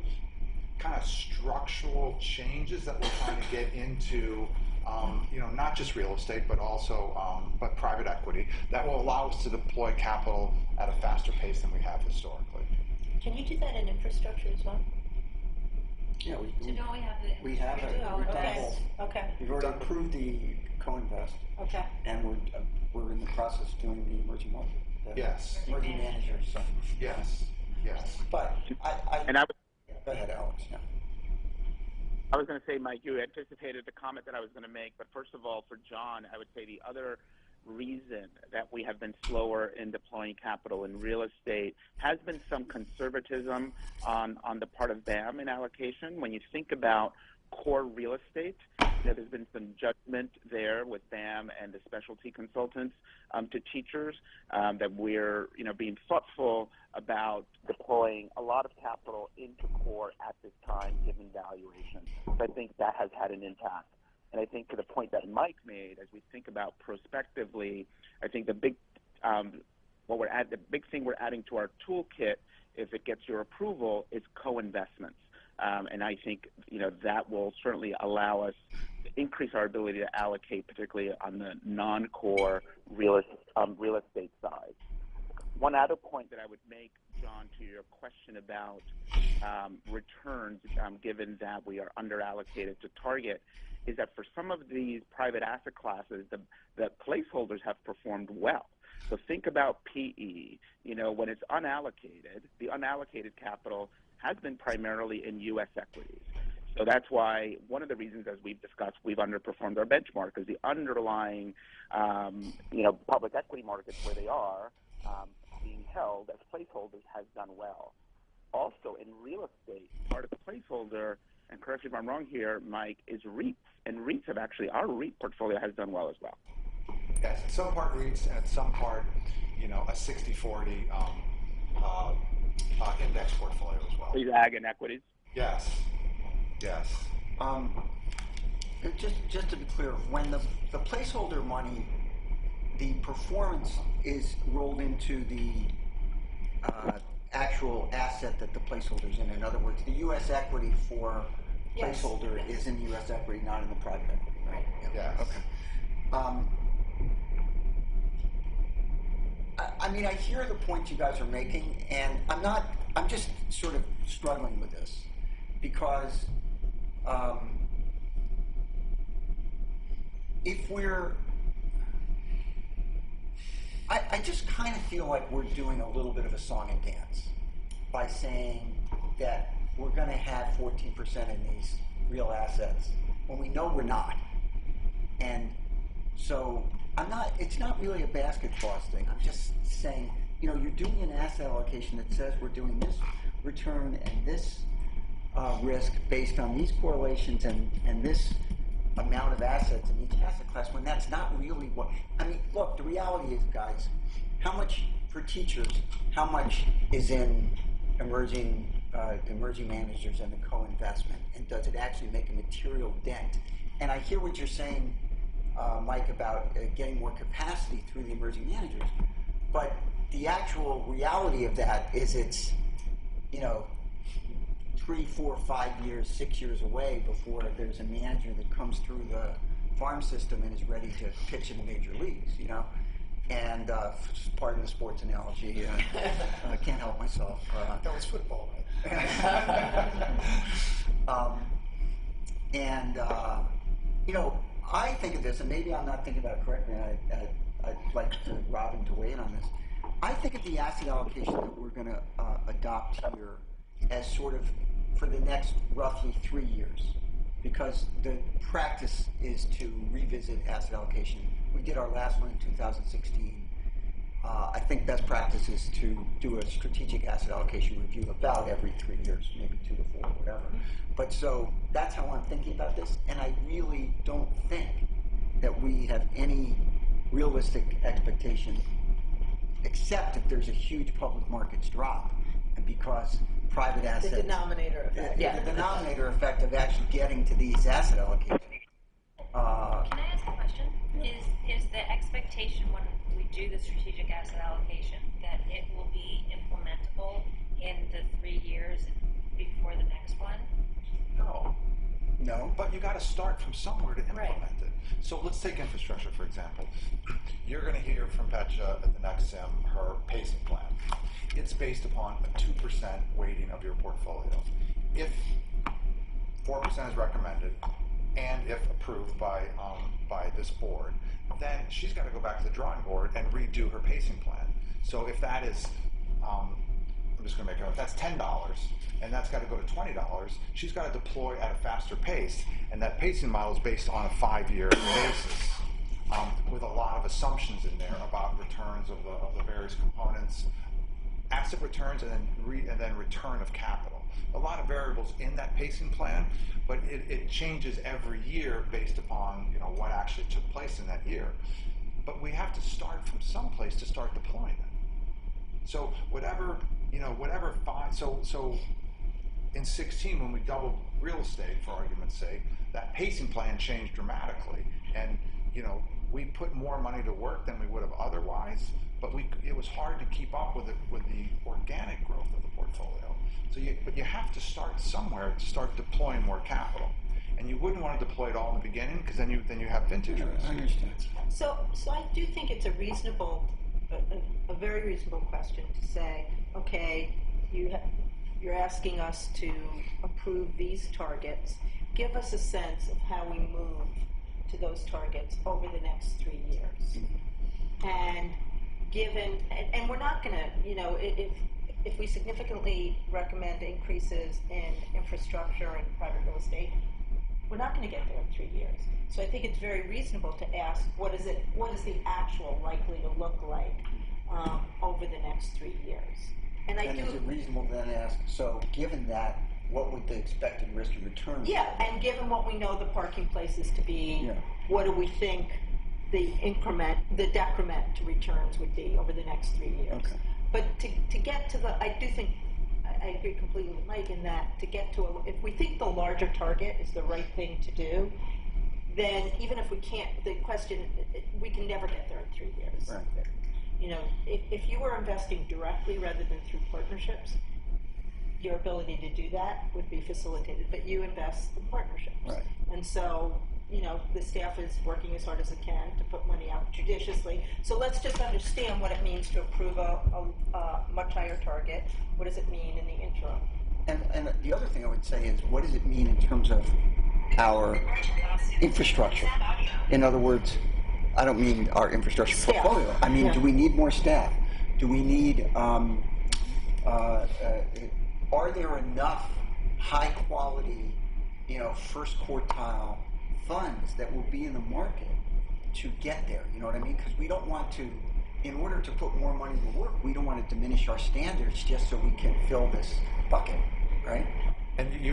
kind of structural changes that we're trying to get into not just real estate, but also but private equity that will allow us to deploy capital at a faster pace than we have historically. Can you do that in infrastructure as well? Yeah, So don't we have the? we have it. Oh, We've done okay. both. Okay. We've already approved the co-invest, Okay. and we're in the process of doing the emerging market. Yes. Emerging managers. So. Yes. But And I was, go ahead, Alex. Yeah. I was going to say, Mike, you anticipated the comment that I was going to make, but first of all, for John, I would say the other reason that we have been slower in deploying capital in real estate has been some conservatism on the part of BAM in allocation. When you think about core real estate, there has been some judgment there with BAM and the specialty consultants to teachers that we're being thoughtful about deploying a lot of capital into core at this time given valuation. So I think that has had an impact. And I think to the point that Mike made, as we think about prospectively, I think the big thing we're adding to our toolkit, if it gets your approval, is co-investments. And I think that will certainly allow us to increase our ability to allocate, particularly on the non-core real estate side. One other point that I would make, John, to your question about returns, given that we are under-allocated to target, is that for some of these private asset classes, the placeholders have performed well. So think about PE. When it's unallocated, the unallocated capital has been primarily in U.S. equities. So that's why one of the reasons, as we've discussed, we've underperformed our benchmark, because the underlying, public equity markets where they are being held as placeholders has done well. Also, in real estate, part of the placeholder, and correct me if I'm wrong here, Mike, is REITs. And REITs have actually, our REIT portfolio has done well as well. Yes, at some part REITs, and at some part, a 60-40 index portfolio as well. These ag and equities? Yes. Just to be clear, when the placeholder money, the performance is rolled into the actual asset that the placeholder's in. In other words, the U.S. equity for placeholder is in U.S. equity, not in the private equity, right? Yes. Okay. I hear the points you guys are making, and I'm just sort of struggling with this because I just kind of feel like we're doing a little bit of a song and dance by saying that we're going to have 14% in these real assets when we know we're not. And so it's not really a basket toss thing. I'm just saying, you're doing an asset allocation that says we're doing this return and this risk based on these correlations and this amount of assets in each asset class, when that's not really what, look, the reality is, guys, how much for teachers, how much is in emerging managers and the co-investment, and does it actually make a material dent? And I hear what you're saying, Mike, about getting more capacity through the emerging managers, but the actual reality of that is it's 3, 4, 5 years, 6 years away before there's a manager that comes through the farm system and is ready to pitch in the major leagues, And pardon the sports analogy, I can't help myself. That was football, right? I think of this, and maybe I'm not thinking about it correctly, and I'd like Robin to weigh in on this. I think of the asset allocation that we're going to adopt here as sort of for the next roughly 3 years, because the practice is to revisit asset allocation. We did our last one in 2016. I think best practice is to do a strategic asset allocation review about every 3 years, maybe 2 to 4, whatever. But so that's how I'm thinking about this, and I really don't think that we have any realistic expectation, except that there's a huge public markets drop, and because private assets... The denominator effect. The denominator effect of actually getting to these asset allocations. Can I ask a question? Is the expectation when we do the strategic asset allocation that it will be implementable in the 3 years before the next one? No, but you got to start from somewhere to implement it. So let's take infrastructure, for example. You're going to hear from Petra at the next sim her pacing plan. It's based upon a 2% weighting of your portfolio. If 4% is recommended, and if approved by this board, then she's got to go back to the drawing board and redo her pacing plan. So if that is, I'm just going to make it up, that's $10, and that's got to go to $20, she's got to deploy at a faster pace, and that pacing model is based on a 5-year basis, with a lot of assumptions in there about returns of the various components, asset returns, and then return of capital. A lot of variables in that pacing plan, but it changes every year based upon what actually took place in that year. But we have to start from someplace to start deploying it. So so in 16 when we doubled real estate, for argument's sake, that pacing plan changed dramatically, and we put more money to work than we would have otherwise, but it was hard to keep up with the organic growth of the portfolio. But you have to start somewhere to start deploying more capital, and you wouldn't want to deploy it all in the beginning because then you have vintage risk. I understand. So I do think it's a very reasonable question to say, okay, you're asking us to approve these targets. Give us a sense of how we move to those targets over the next 3 years. And and we're not going to, if we significantly recommend increases in infrastructure and private real estate, we're not going to get there in 3 years. So I think it's very reasonable to ask, what is the actual likely to look like over the next 3 years? And is it reasonable then to ask, so given that, what would the expected risk and return be? Yeah, and given what we know the parking places to be, what do we think the decrement to returns would be over the next 3 years? Okay. But to get to I do think, I agree completely with Mike in that, to get to if we think the larger target is the right thing to do, then even if we can't, we can never get there in 3 years. Right. If you were investing directly rather than through partnerships, your ability to do that would be facilitated, but you invest in partnerships. Right. And so, the staff is working as hard as it can to put money out judiciously. So let's just understand what it means to approve a much higher target. What does it mean in the interim? And the other thing I would say is, what does it mean in terms of our infrastructure? In other words, I don't mean our infrastructure portfolio. I mean, do we need more staff? Do we need, are there enough high quality, first quartile funds that will be in the market to get there? You know what I mean? Because we don't want to, in order to put more money to work, we don't want to diminish our standards just so we can fill this bucket, right? And it'd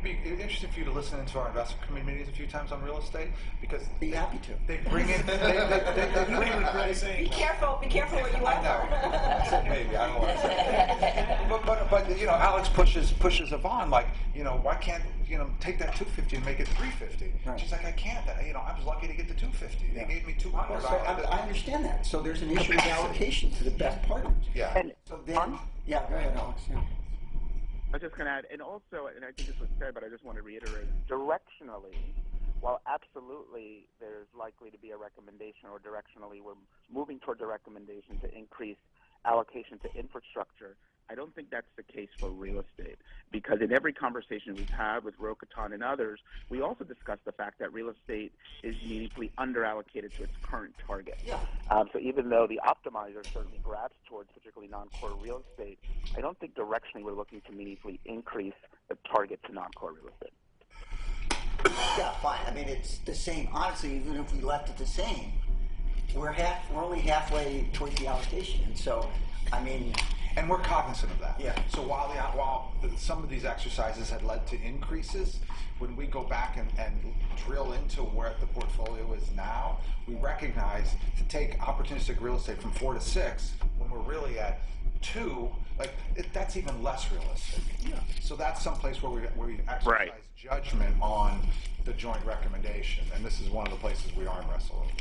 be interesting for you to listen into our investment committee meetings a few times on real estate, because be happy to. They bring in. Be careful what you offer. I said maybe. I don't want to say. But Alex pushes Yvonne like, why can't take that 250 and make it 350? Right. She's like, I can't. I was lucky to get the 250. They gave me 200. So I understand that. So there's an issue of allocation to the best partners. Yeah. And so then, go ahead, Alex. Yeah. I was just going to add, and also, and I think this was said, but I just want to reiterate, directionally, while absolutely there's likely to be a recommendation, or directionally we're moving toward a recommendation to increase allocation to infrastructure, I don't think that's the case for real estate, because in every conversation we've had with Rokatan and others, we also discussed the fact that real estate is meaningfully underallocated to its current target. Yeah. So even though the optimizer certainly grabs towards particularly non-core real estate, I don't think directionally we're looking to meaningfully increase the target to non-core real estate. Yeah, fine. I mean, it's the same. Honestly, even if we left it the same, we're only halfway towards the allocation, and so, I mean. And we're cognizant of that. Yeah. So while some of these exercises had led to increases, when we go back and drill into where the portfolio is now, we recognize to take opportunistic real estate from 4 to 6 when we're really at 2. That's even less realistic. Yeah. So that's someplace where we exercise judgment on the joint recommendation, and this is one of the places we arm wrestle with.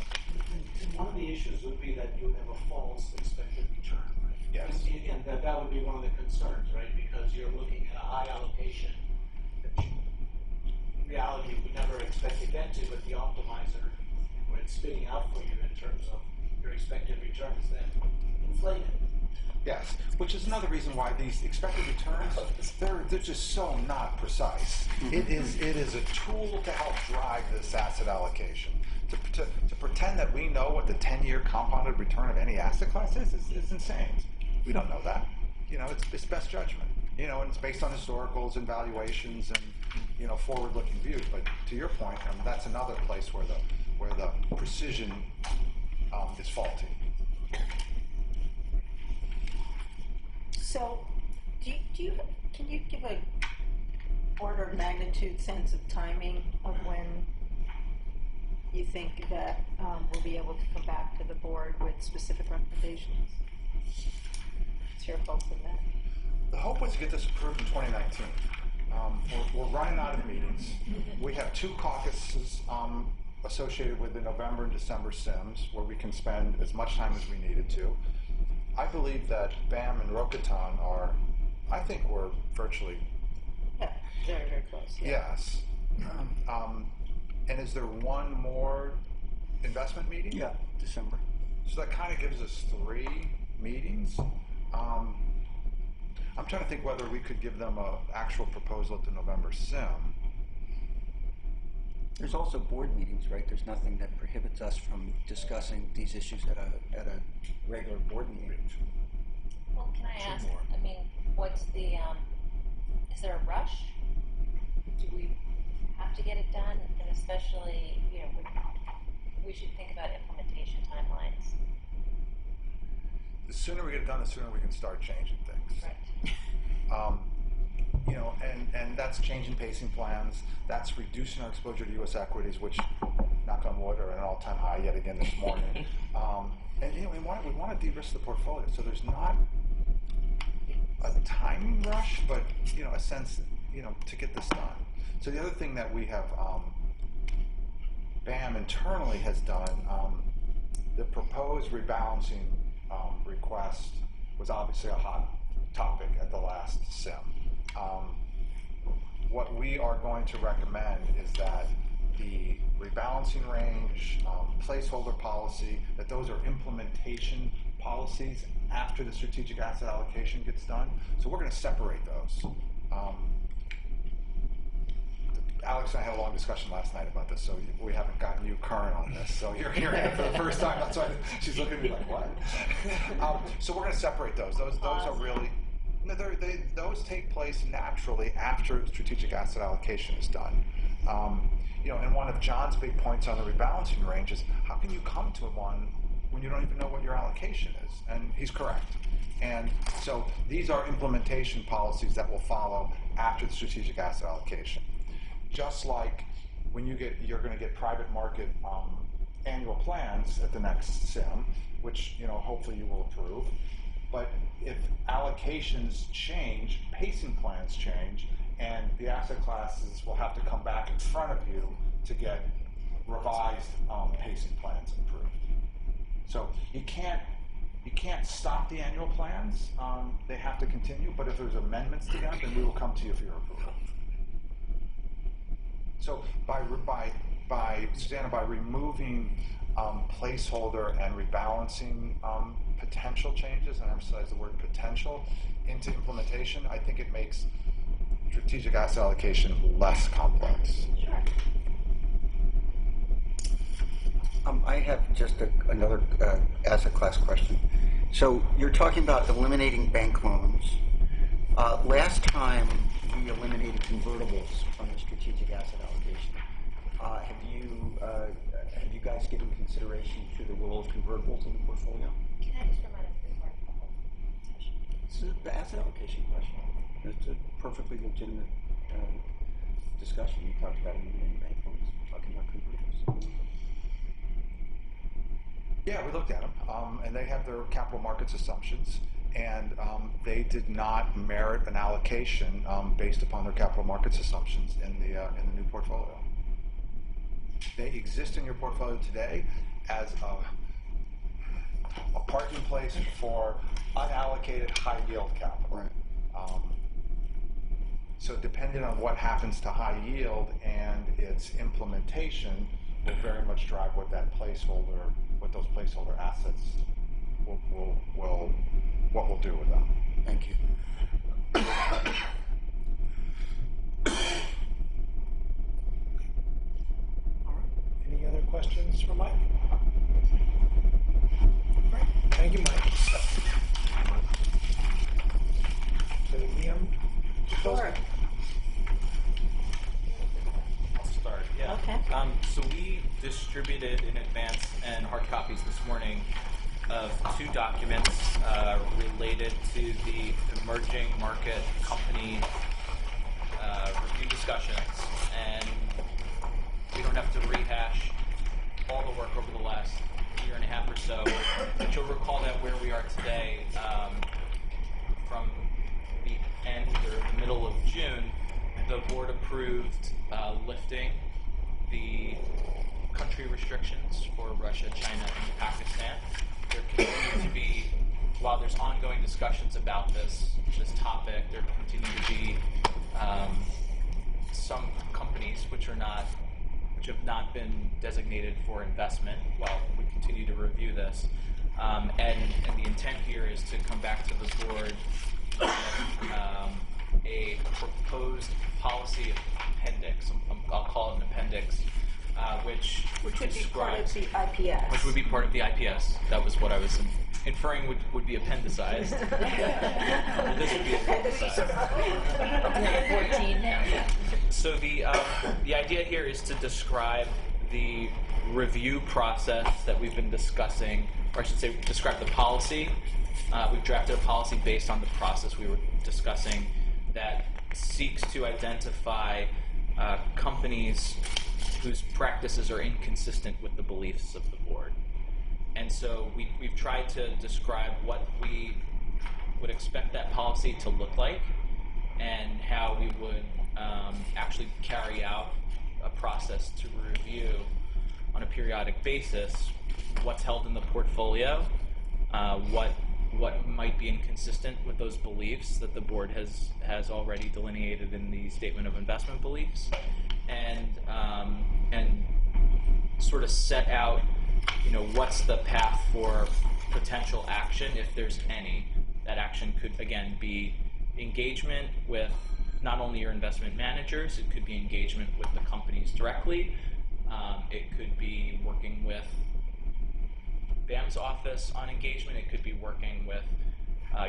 And one of the issues would be that you would have a false expected return. Yes. And that would be one of the concerns, right? Because you're looking at a high allocation that you reality we never expect to get to, but the optimizer, what it's spitting out for you in terms of your expected return is then inflated. Yes, which is another reason why these expected returns, they're just so not precise. It is a tool to help drive this asset allocation. To pretend that we know what the 10-year compounded return of any asset class is insane. We don't know that. You know, it's best judgment. You know, and it's based on historicals and valuations and, you know, forward-looking views. But to your point, that's another place where the precision is faulty. So, can you give a order of magnitude sense of timing of when you think that we'll be able to come back to the board with specific recommendations? What's your hope in that? The hope was to get this approved in 2019. We're running out of meetings. We have 2 caucuses associated with the November and December SIMs where we can spend as much time as we needed to. I believe that BAM and Rokatan I think we're virtually... Yeah, very, very close. Yeah. Yes. And is there one more investment meeting? Yeah, December. So that kind of gives us 3 meetings. I'm trying to think whether we could give them an actual proposal at the November SIM. There's also board meetings, right? There's nothing that prohibits us from discussing these issues at a regular board meeting. Well, can I ask, I mean, what's the, is there a rush? Do we have to get it done? And especially, you know, we should think about implementation timelines. The sooner we get it done, the sooner we can start changing things. Right. You know, and that's changing pacing plans. That's reducing our exposure to U.S. equities, which, knock on wood, are at an all-time high yet again this morning. And you know, we want to de-risk the portfolio, so there's not a timing rush, but you know, a sense, you know, to get this done. So the other thing that we have, BAM internally has done, the proposed rebalancing request was obviously a hot topic at the last SIM. What we are going to recommend is that the rebalancing range, placeholder policy, that those are implementation policies after the strategic asset allocation gets done. So we're going to separate those. Alex and I had a long discussion last night about this, so we haven't gotten you current on this. So you're hearing it for the first time. That's why she's looking at me like, what? So we're going to separate those. Those are really... No, those take place naturally after strategic asset allocation is done. You know, and one of John's big points on the rebalancing range is how can you come to one when you don't even know what your allocation is? And he's correct. And so these are implementation policies that will follow after the strategic asset allocation. Just like when you're going to get private market annual plans at the next SIM, which you know hopefully you will approve. But if allocations change, pacing plans change, and the asset classes will have to come back in front of you to get revised pacing plans approved. So you can't stop the annual plans; they have to continue. But if there's amendments to them, then we will come to you for your approval. So Susanna, by removing placeholder and rebalancing potential changes, and I emphasize the word potential, into implementation, I think it makes strategic asset allocation less complex. Sure. I have just another asset class question. So you're talking about eliminating bank loans. Last time we eliminated convertibles from the strategic asset allocation. Have you guys given consideration to the role of convertibles in the portfolio? Can I just remind us before session? This is the asset allocation question. It's a perfectly legitimate discussion. You talked about eliminating bank loans. We're talking about convertibles. Yeah, we looked at them, and they have their capital markets assumptions, and they did not merit an allocation based upon their capital markets assumptions in the new portfolio. They exist in your portfolio today as a parking place for unallocated high yield capital. Right. So depending on what happens to high yield and its implementation will very much drive what those placeholder assets what we'll do with them. Thank you. All right. Any other questions for Mike? Great. Thank you, Mike. So, Liam? Sure. I'll start, yeah. Okay. So we distributed in advance and hard copies this morning of 2 documents related to the emerging market company review discussions. And we don't have to rehash all the work over the last year and a half or so, but you'll recall that where we are today, from the end or the middle of June, the board approved lifting the country restrictions for Russia, China, and Pakistan. There continue to be, while there's ongoing discussions about this topic, there continue to be some companies which have not been designated for investment while we continue to review this. And the intent here is to come back to the board with a proposed policy appendix. I'll call it an appendix, which Which would be part of the IPS. Which would be part of the IPS. That was what I was inferring would be appendicized. This would be appendicized. 14 now. So the idea here is to describe the review process that we've been discussing, or I should say describe the policy. We've drafted a policy based on the process we were discussing that seeks to identify companies whose practices are inconsistent with the beliefs of the board. And so we've tried to describe what we would expect that policy to look like and how we would actually carry out a process to review on a periodic basis what's held in the portfolio, what might be inconsistent with those beliefs that the board has already delineated in the statement of investment beliefs, and sort of set out, what's the path for potential action if there's any. That action could again be engagement with not only your investment managers, it could be engagement with the companies directly, it could be working with BAM's office on engagement, it could be working with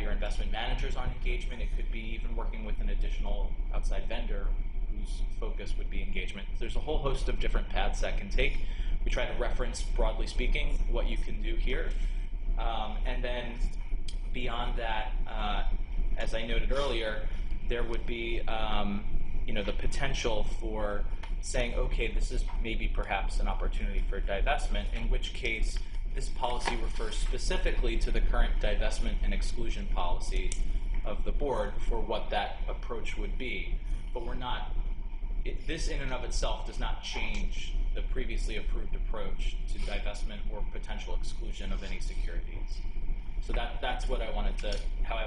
your investment managers on engagement, it could be even working with an additional outside vendor whose focus would be engagement. There's a whole host of different paths that can take. We try to reference, broadly speaking, what you can do here. And then beyond that, as I noted earlier, there would be the potential for saying, okay, this is maybe perhaps an opportunity for divestment, in which case this policy refers specifically to the current divestment and exclusion policy of the board for what that approach would be. But this in and of itself does not change the previously approved approach to divestment or potential exclusion of any securities. So that's how I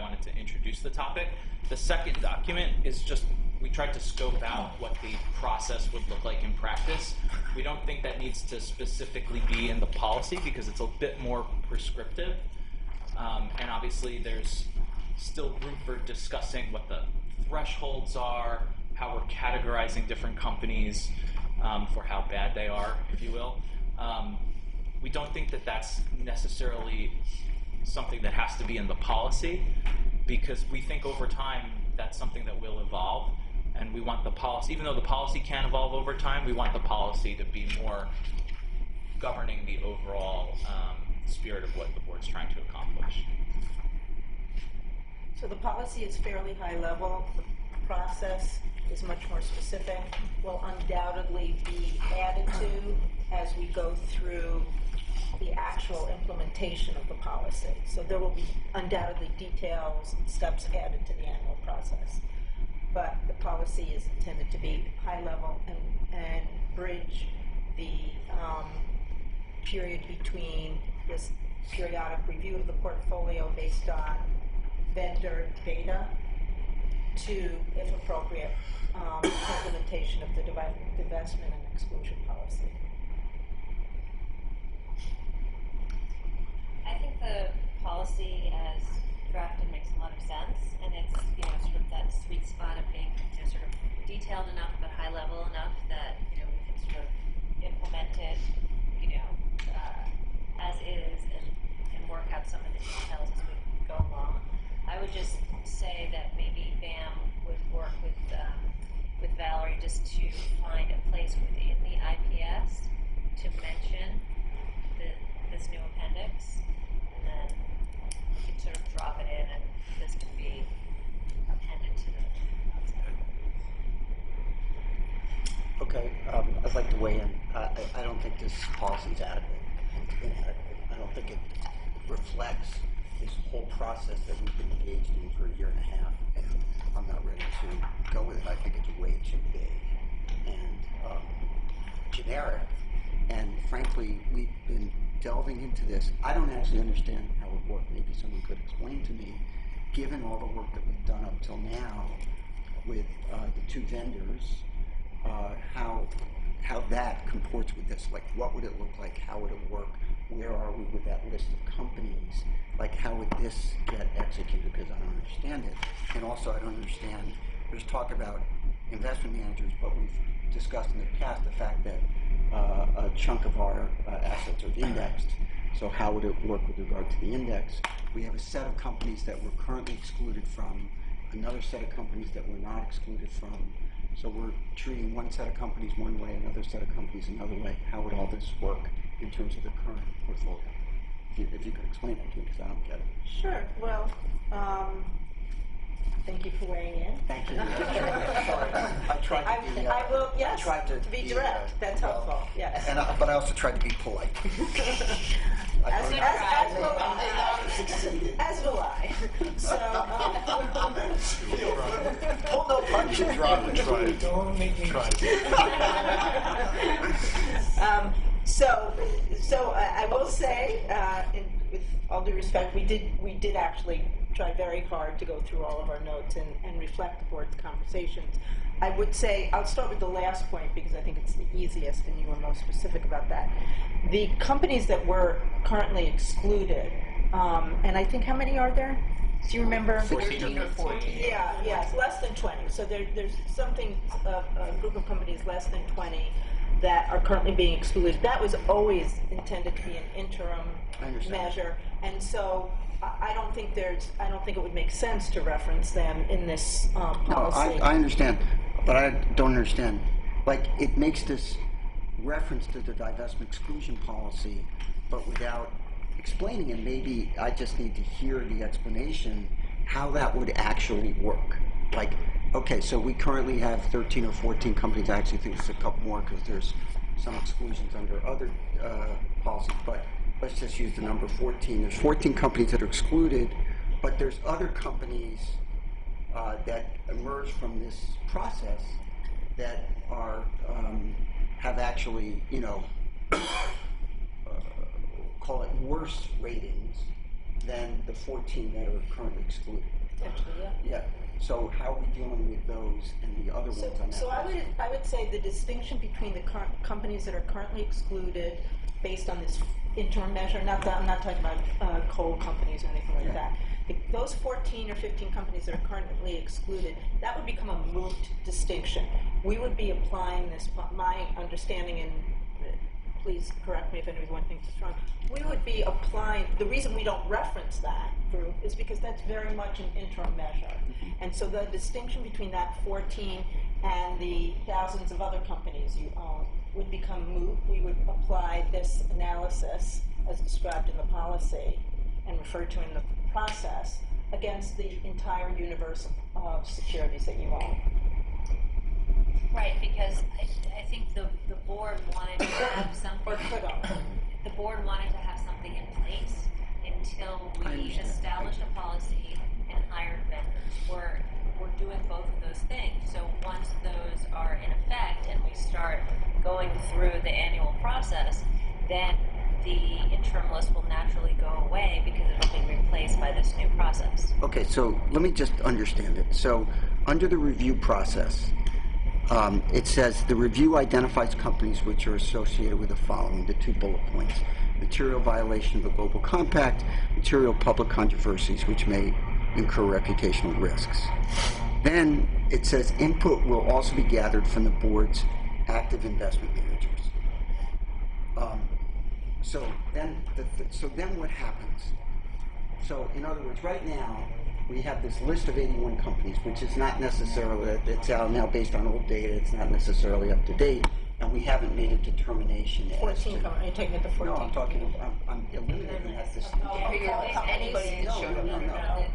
wanted to introduce the topic. The second document is just, we tried to scope out what the process would look like in practice. We don't think that needs to specifically be in the policy because it's a bit more prescriptive. And obviously there's still room for discussing what the thresholds are, how we're categorizing different companies for how bad they are, if you will. We don't think that that's necessarily something that has to be in the policy, because we think over time that's something that will evolve, and we want the policy, even though the policy can evolve over time, we want the policy to be more governing the overall spirit of what the board's trying to accomplish. So the policy is fairly high level. The process is much more specific, will undoubtedly be added to as we go through the actual implementation of the policy. So there will be undoubtedly details and steps added to the annual process. But the policy is intended to be high level and bridge the period between this periodic review of the portfolio based on vendor data to, if appropriate, implementation of the divestment and exclusion policy. I think the policy as drafted makes a lot of sense, and it's sort of that sweet spot of being sort of detailed enough but high level enough that we can sort of implement it as is and work out some of the details as we go along. I would just say that maybe BAM would work with Valerie just to find a place within the IPS to mention this new appendix, and then we can sort of drop it in, and this can be appended to the outside. Okay, I'd like to weigh in. I don't think this policy is adequate. It's inadequate. I don't think it reflects this whole process that we've been engaged in for a year and a half, and I'm not ready to go with it. I think it's way too big and generic, and frankly, we've been delving into this. I don't actually understand how it worked. Maybe someone could explain to me, given all the work that we've done up till now with the two vendors, how that comports with this. Like, what would it look like? How would it work? Where are we with that list of companies? Like, how would this get executed? Because I don't understand it. And also, I don't understand, there's talk about investment managers, but we've discussed in the past the fact that a chunk of our assets are indexed. So how would it work with regard to the index? We have a set of companies that we're currently excluded from, another set of companies that we're not excluded from. So we're treating one set of companies one way, another set of companies another way. How would all this work in terms of the current portfolio? If you could explain that to me, because I don't get it. Sure. Well, thank you for weighing in. Thank you. Sorry. I tried to be. I will. Yes. I tried to be direct. That's helpful. Yes. But I also tried to be polite. As will I. As will I. So. Pull no punches, Robin. Don't make me try. So I will say, with all due respect, we did actually try very hard to go through all of our notes and reflect the board's conversations. I would say, I'll start with the last point because I think it's the easiest and you were most specific about that. The companies that were currently excluded, and I think how many are there? Do you remember? 13 or 14. Yeah, yes, less than 20. So there's something, a group of companies less than 20 that are currently being excluded. That was always intended to be an interim measure, and so I don't think it would make sense to reference them in this policy. No, I understand, but I don't understand. Like, it makes this reference to the divestment exclusion policy, but without explaining it. Maybe I just need to hear the explanation how that would actually work. Like, okay, so we currently have 13 or 14 companies. I actually think it's a couple more because there's some exclusions under other policies, but let's just use the number 14. There's 14 companies that are excluded, but there's other companies that emerge from this process that are have actually, call it worse ratings than the 14 that are currently excluded. Actually, yeah. Yeah. So how are we dealing with those and the other ones on that? So I would say the distinction between the current companies that are currently excluded based on this interim measure, I'm not talking about coal companies or anything like that. Those 14 or 15 companies that are currently excluded, that would become a moot distinction. We would be applying this, my understanding, and please correct me if anyone thinks it's wrong, we would be applying, the reason we don't reference that group is because that's very much an interim measure. And so the distinction between that 14 and the thousands of other companies you own would become moot. We would apply this analysis as described in the policy and referred to in the process against the entire universe of securities that you own. Right, because I think the board wanted to have something. Or could own. The board wanted to have something in place until we established a policy and hired vendors. We're doing both of those things. So once those are in effect and we start going through the annual process, then the interim list will naturally go away because it'll be replaced by this new process. Okay, so let me just understand it. So under the review process, it says the review identifies companies which are associated with the following, the 2 bullet points: material violation of the Global Compact, material public controversies which may incur reputational risks. Then it says input will also be gathered from the board's active investment managers. So then what happens? So in other words, right now we have this list of 81 companies, which is not necessarily, it's out now based on old data, it's not necessarily up to date, and we haven't made a determination as 14 to... companies. Are you taking it to 14? No, I'm eliminating that.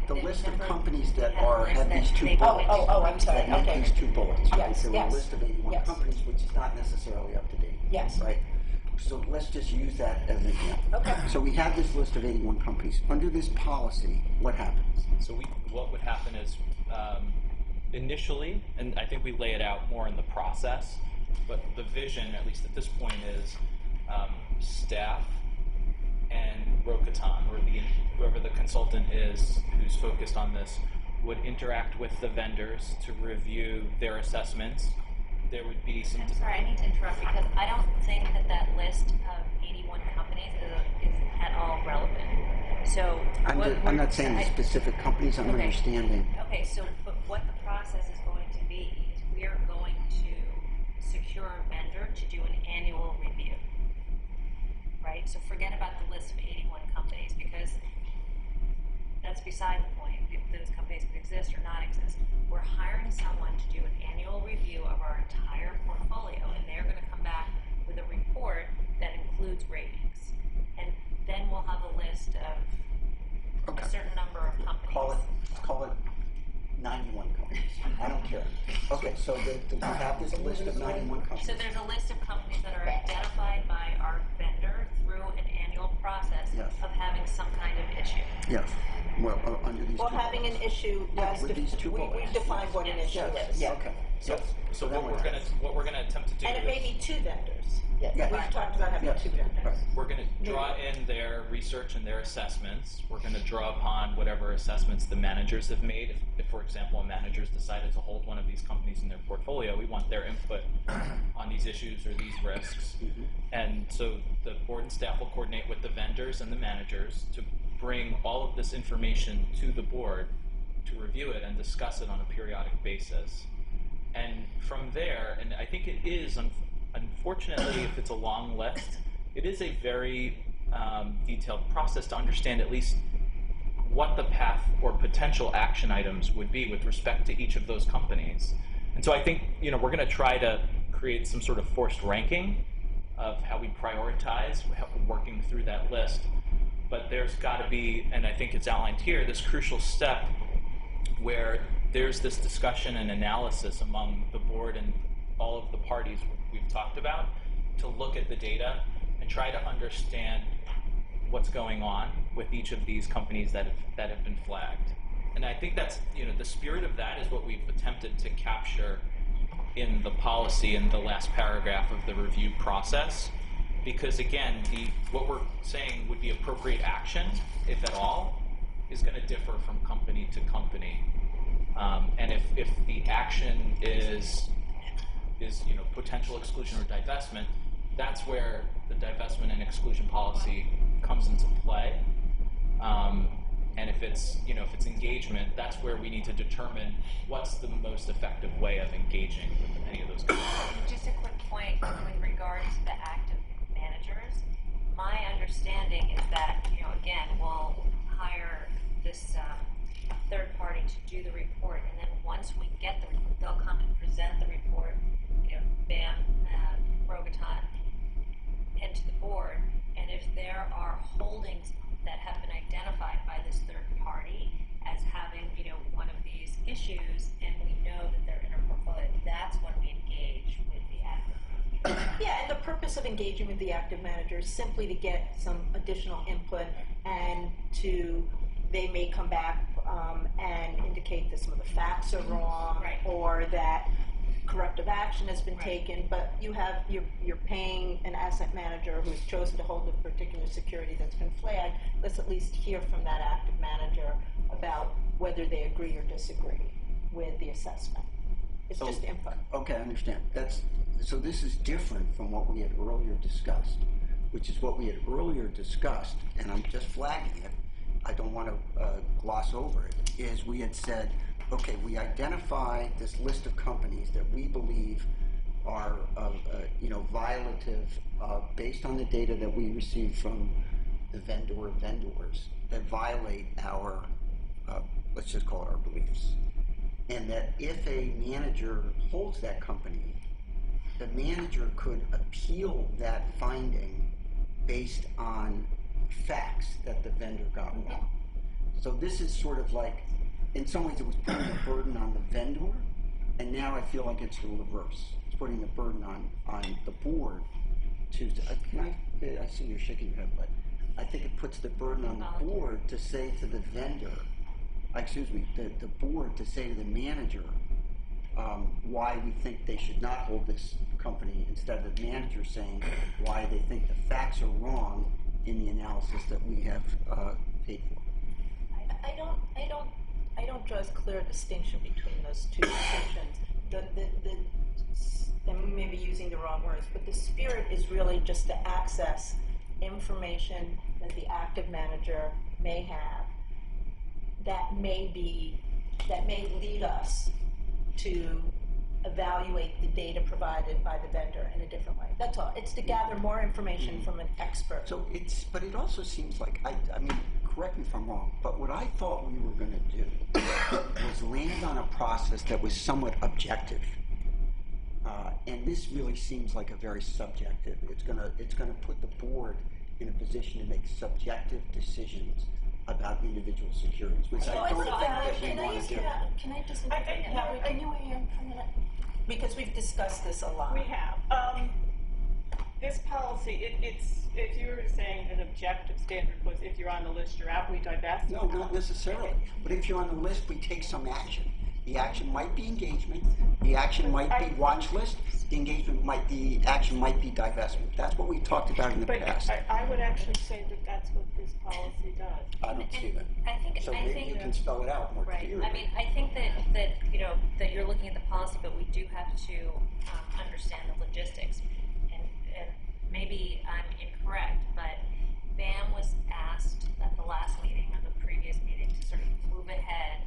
No. The list of companies that have these 2 bullets. I'm sorry. That have Okay. these 2 bullets. Right? Yes, So yes. a list of 81 Yes. companies, which is not necessarily up to date. Yes. Right? So let's just use that as an example. Okay. So we have this list of 81 companies. Under this policy, what happens? So what would happen is initially, and I think we lay it out more in the process, but the vision, at least at this point, is staff and Rokatan, or whoever the consultant is who's focused on this, would interact with the vendors to review their assessments. There would be some... I'm sorry, I need to interrupt because I don't think that list of 81 companies is at all relevant. So I'm not saying the specific companies, I'm understanding. Okay, so but what the process is going to be is we are going to secure a vendor to do an annual review, right? So forget about the list of 81 companies because that's beside the point. If those companies could exist or not exist. We're hiring someone to do an annual review of our entire portfolio, and they're going to come back with a report that includes ratings. And then we'll have a list of a certain number of companies. Call it 91 companies. I don't care. Okay, so we have this list of 91 companies. So there's a list of companies that are identified by our vendor through an annual process of having some kind of issue. Yes. Well, under these Having an issue, yes, with these 2 bullets. we've defined what an issue is. Yeah. Okay. So what we're gonna attempt to do And it may be 2 vendors. Yes. We've talked about having 2 vendors. Right. We're going to draw in their research and their assessments. We're going to draw upon whatever assessments the managers have made. If, for example, a manager's decided to hold one of these companies in their portfolio, we want their input on these issues or these risks. Mm-hmm. And so the board and staff will coordinate with the vendors and the managers to bring all of this information to the board to review it and discuss it on a periodic basis. And from there, and I think it is, unfortunately, if it's a long list, it is a very detailed process to understand at least what the path or potential action items would be with respect to each of those companies. And so I think we're going to try to create some sort of forced ranking of how we prioritize working through that list. But there's got to be, and I think it's outlined here, this crucial step where there's this discussion and analysis among the board and all of the parties we've talked about to look at the data and try to understand what's going on with each of these companies that have been flagged. And I think that's, the spirit of that is what we've attempted to capture in the policy in the last paragraph of the review process. Because again, what we're saying would be appropriate action, if at all, is going to differ from company to company. And if the action is potential exclusion or divestment, that's where the divestment and exclusion policy comes into play. And if it's engagement, that's where we need to determine what's the most effective way of engaging with any of those companies. Just a quick point in regards to the active managers. My understanding is that, again, we'll hire this third party to do the report, and then once we get the report, they'll come and present the report, BAM, Rogatan, and to the board. And if there are holdings that have been identified by this third party as having, one of these issues, and we know that they're in our portfolio, that's when we engage with the active manager. Yeah, and the purpose of engaging with the active manager is simply to get some additional input and they may come back and indicate that some of the facts are wrong, Right. or that corrective action has been taken, but you're paying an asset manager who's chosen to hold a particular security that's been flagged. Let's at least hear from that active manager about whether they agree or disagree. with the assessment. It's So- just input. Okay, I understand. So this is different from what we had earlier discussed, which is what we had earlier discussed, and I'm just flagging it. I don't want to gloss over it. Is we had said, okay, we identify this list of companies that we believe are, violative based on the data that we receive from the vendors that violate our, let's just call it our beliefs. And that if a manager holds that company, the manager could appeal that finding based on facts that the vendor got wrong. So this is sort of like, in some ways it was putting the burden on the vendor, and now I feel like it's the reverse. It's putting the burden on the board to, I see you're shaking your head, but I think it puts the burden on the board to say to the vendor, the board to say to the manager why we think they should not hold this company, instead of the manager saying why they think the facts are wrong in the analysis that we have paid for. I don't draw as clear a distinction between those two distinctions. And maybe using the wrong words, but the spirit is really just to access information that the active manager may have that may lead us to evaluate the data provided by the vendor in a different way. That's all. It's to gather more information from an expert. So but it also seems like, I mean, correct me if I'm wrong, but what I thought we were going to do was land on a process that was somewhat objective. And this really seems like a very subjective. It's gonna put the board in a position to make subjective decisions about individual securities, which I don't think that we want to do. Can I just can you weigh in for a minute? Because we've discussed this a lot. We have. This policy, if you were saying an objective standard was if you're on the list, you're out, we divest? No, not necessarily. But if you're on the list, we take some action. The action might be engagement. The action might be watch list. The action might be divestment. That's what we talked about in the past. But I would actually say that that's what this policy does. I don't see that. I So think maybe you can spell it out more right. clearly. I mean, I think that you're looking at the policy, but we do have to understand the logistics. And maybe I'm incorrect, but BAM was asked at the last meeting or the previous meeting to sort of move ahead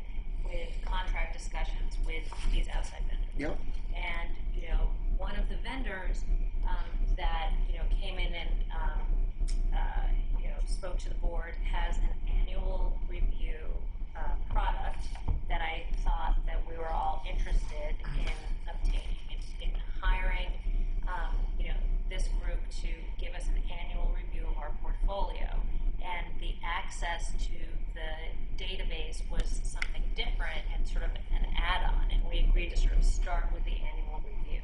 with contract discussions with these outside vendors. Yep. And one of the vendors that came in and spoke to the board has an annual review product that I thought that we were all interested in obtaining, in hiring this group to give us an annual review of our portfolio. And the access to the database was something different and sort of an add-on, and we agreed to sort of start with the annual review.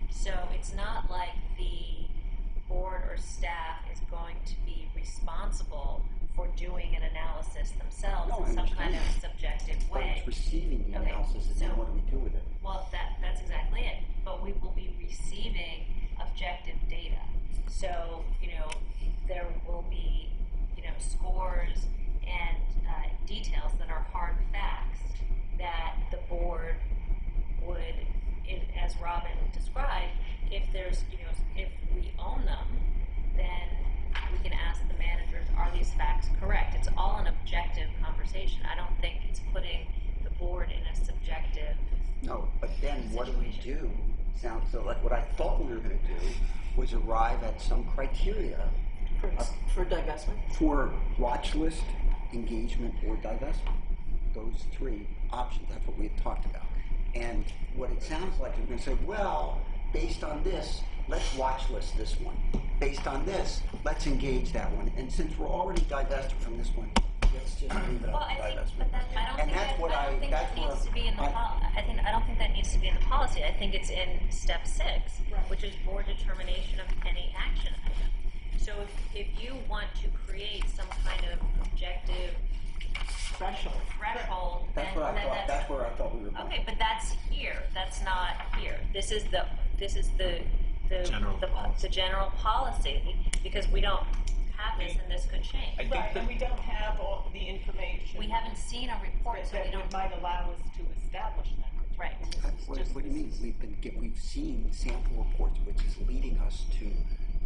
So it's not like the board or staff is going to be responsible for doing an analysis themselves in some kind of subjective way. But it's receiving the analysis, and then what do we do with it? Well, that's exactly it. But we will be receiving objective data. So, there will be, scores and details that are hard facts that the board would, as Robin described, if there's, if we own them, then we can ask the managers, are these facts correct? It's all an objective conversation. I don't think it's putting the board in a subjective. No, but then what do we do? Sounds so like what I thought we were going to do was arrive at some criteria for divestment. For watch list, engagement, or divestment. Those three options, that's what we had talked about. And what it sounds like you're going to say, well, based on this, let's watch list this one. Based on this, let's engage that one. And since we're already divested from this one, let's just leave it up to divestment. I don't think that needs to be in the policy. I don't think that needs to be in the policy. I think it's in step 6, which is board determination of any action item. So if you want to create some kind of objective threshold, that's where I thought we were going. Okay, but that's here. That's not here. This is the general policy, because we don't have this, and this could change. Right, and we don't have all the information information. We haven't seen a report, so we don't. That might allow us to establish that. Right. What do you mean? We've seen sample reports, which is leading us to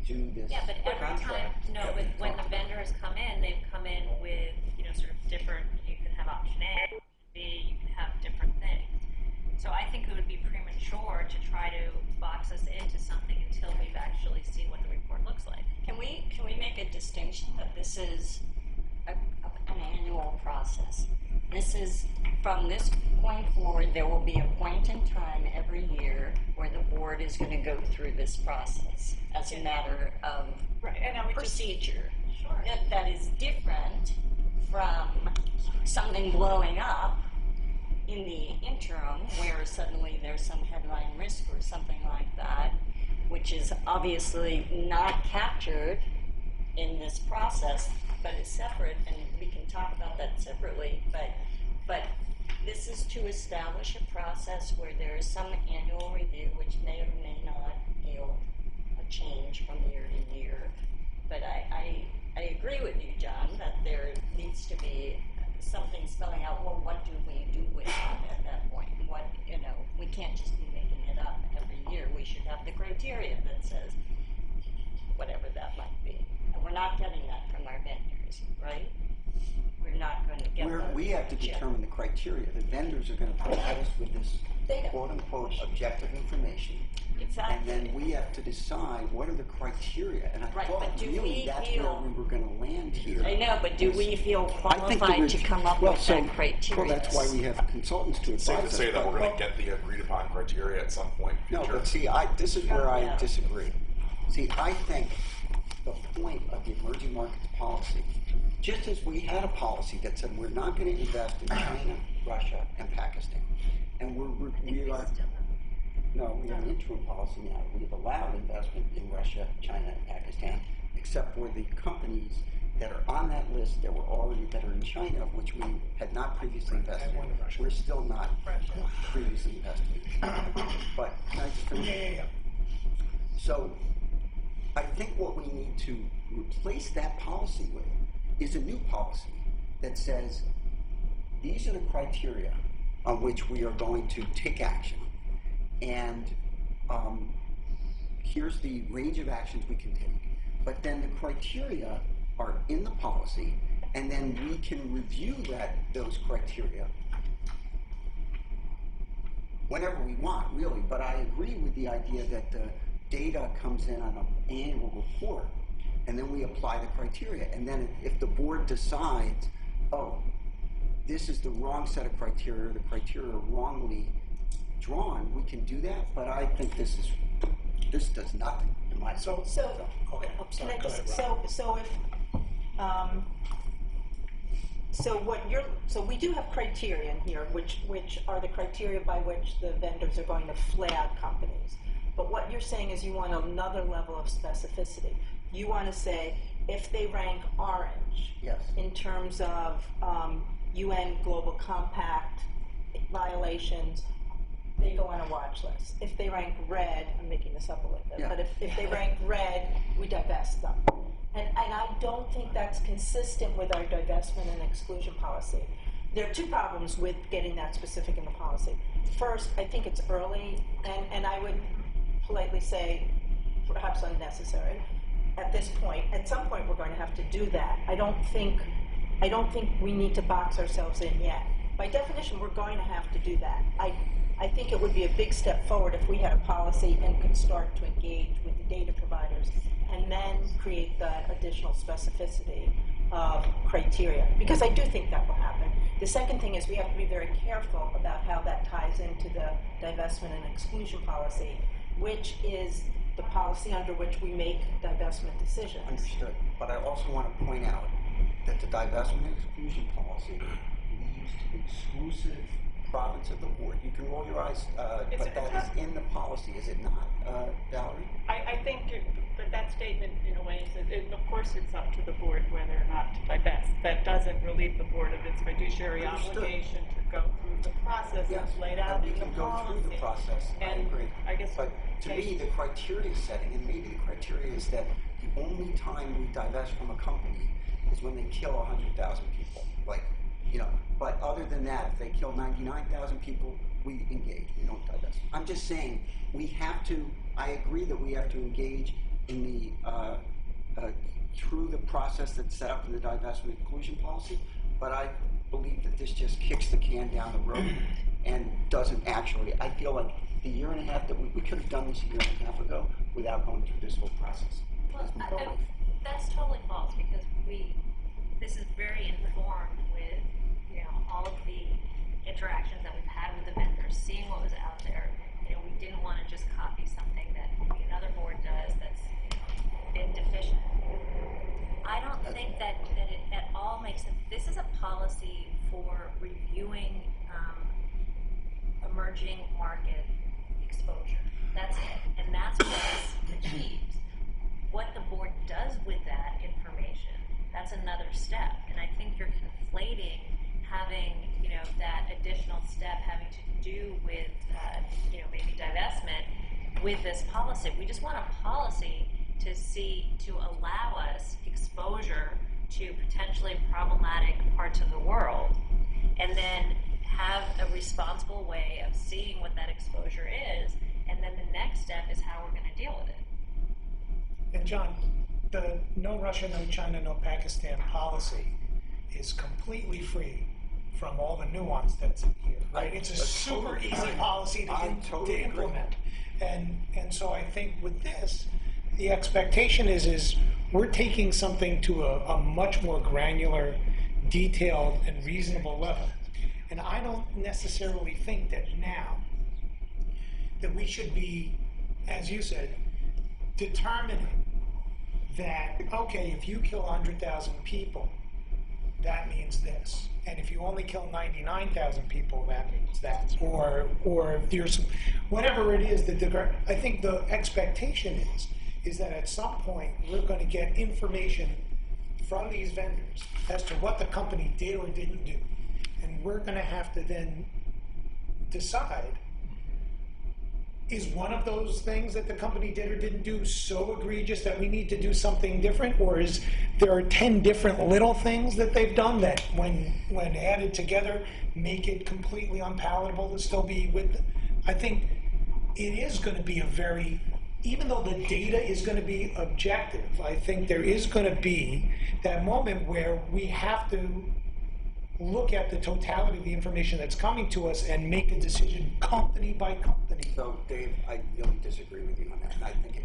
do this. Yeah, but every time, but when the vendor has come in, they've come in with, sort of different, you can have option A, option B, you can have different things. So I think it would be premature to try to box us into something until we've actually seen what the report looks like. Can we make a distinction that this is an annual process? This is, from this point forward, there will be a point in time every year where the board is going to go through this process as a matter of procedure. Sure. That is different from something blowing up in the interim where suddenly there's some headline risk or something like that, which is obviously not captured in this process, but is separate, and we can talk about that separately, but this is to establish a process where there is some annual review, which may or may not yield a change from year to year. But I agree with you, John, that there needs to be something spelling out, well, what do we do with it at that point? We can't just be making it up every year. We should have the criteria that says whatever that might be. And we're not getting that from our vendors, right? We're not going to get that. We have to determine the criteria. The vendors are going to provide us with this quote-unquote objective information. Exactly. And then we have to decide what are the criteria. And I thought but do really we that's feel, where we were going to land here. I know, but do we feel qualified to come up with that criteria? Well, that's why we have consultants to advise us. Safe to say that we're going to get the agreed upon criteria at some point. No, but see, this is where I disagree. See, I think the point of the emerging markets policy, just as we had a policy that said we're not going to invest in China, Russia, and Pakistan, and we are. No, we have an interim policy now. We've allowed investment in Russia, China, and Pakistan, except for the companies that are on that list that are in China, which we had not previously invested in. We're still not previously invested. But can I just finish? Yeah. So I think what we need to replace that policy with is a new policy that says these are the criteria on which we are going to take action. And here's the range of actions we can take. But then the criteria are in the policy, and then we can review those criteria whenever we want, really. But I agree with the idea that the data comes in on an annual report, and then we apply the criteria. And then if the board decides, oh, this is the wrong set of criteria, the criteria are wrongly drawn, we can do that, but I think this does nothing in my So we do have criteria in here, which are the criteria by which the vendors are going to flag companies. But what you're saying is you want another level of specificity. You want to say if they rank orange, yes, in terms of UN Global Compact violations, they go on a watch list. If they rank red, I'm making this up a little bit, but if they rank red, we divest them. And I don't think that's consistent with our divestment and exclusion policy. There are two problems with getting that specific in the policy. First, I think it's early, and I would politely say perhaps unnecessary at this point. At some point, we're going to have to do that. I don't think we need to box ourselves in yet. By definition, we're going to have to do that. I think it would be a big step forward if we had a policy and could start to engage with the data providers and then create the additional specificity of criteria, because I do think that will happen. The second thing is we have to be very careful about how that ties into the divestment and exclusion policy, which is the policy under which we make divestment decisions. Understood. But I also want to point out that the divestment and exclusion policy leaves to the exclusive province of the board. You can roll your eyes, but that is in the policy, is it not, Valerie? I think that statement, in a way, is of course it's up to the board whether or not to divest. That doesn't relieve the board of its fiduciary obligation to go through the process that's laid out in the policy. Go through the process. I agree. I guess, but to me, the criteria setting, and maybe the criteria is that the only time we divest from a company is when they kill 100,000 people. Like, You know, but other than that, if they kill 99,000 people, we engage. We don't divest. I'm just saying we have to. I agree that we have to engage in the through the process that's set up in the divestment inclusion policy. But I believe that this just kicks the can down the road and doesn't actually. I feel like the year and a half that we could have done this a year and a half ago without going through this whole process. Well, that's totally false because this is very informed with, you know, all of the interactions that we've had with the vendors, seeing what was out there. You know, we didn't want to just copy something that maybe another board does that's, you know, been deficient. I don't think that it at all makes sense. This is a policy for reviewing emerging market exposure. That's it. And that's what this achieves. What the board does with that information, that's another step. And I think you're conflating having, you know, that additional step having to do with, you know, maybe divestment with this policy. We just want a policy to allow us exposure to potentially problematic parts of the world, and then have a responsible way of seeing what that exposure is, and then the next step is how we're going to deal with it. And John, the no Russia, no China, no Pakistan policy is completely free from all the nuance that's in here, right? It's a super easy policy to implement. And so I think with this, the expectation is we're taking something to a much more granular, detailed, and reasonable level. And I don't necessarily think that now that we should be, as you said, determining that, okay, if you kill 100,000 people, that means this. And if you only kill 99,000 people, that means that. Or if there's whatever it is that I think the expectation is that at some point we're going to get information from these vendors as to what the company did or didn't do. And we're going to have to then decide, is one of those things that the company did or didn't do so egregious that we need to do something different? Or is there 10 different little things that they've done that when added together make it completely unpalatable to still be with them? I think it is going to be even though the data is going to be objective, I think there is going to be that moment where we have to look at the totality of the information that's coming to us and make a decision company by company. So, Dave, I really disagree with you on that. And I think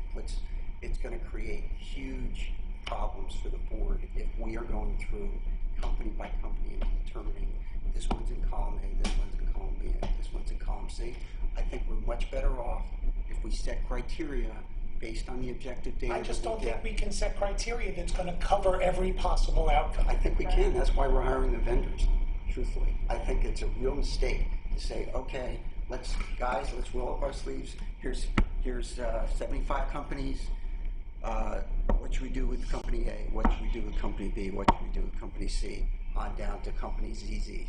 it's going to create huge problems for the board if we are going through company by company and determining this one's in column A, this one's in column B, and this one's in column C. I think we're much better off if we set criteria based on the objective data. I just don't think we can set criteria that's going to cover every possible outcome. I think we can. That's why we're hiring the vendors, truthfully. I think it's a real mistake to say, okay, let's roll up our sleeves. Here's 75 companies. What should we do with company A? What should we do with company B? What should we do with company C? On down to company ZZ.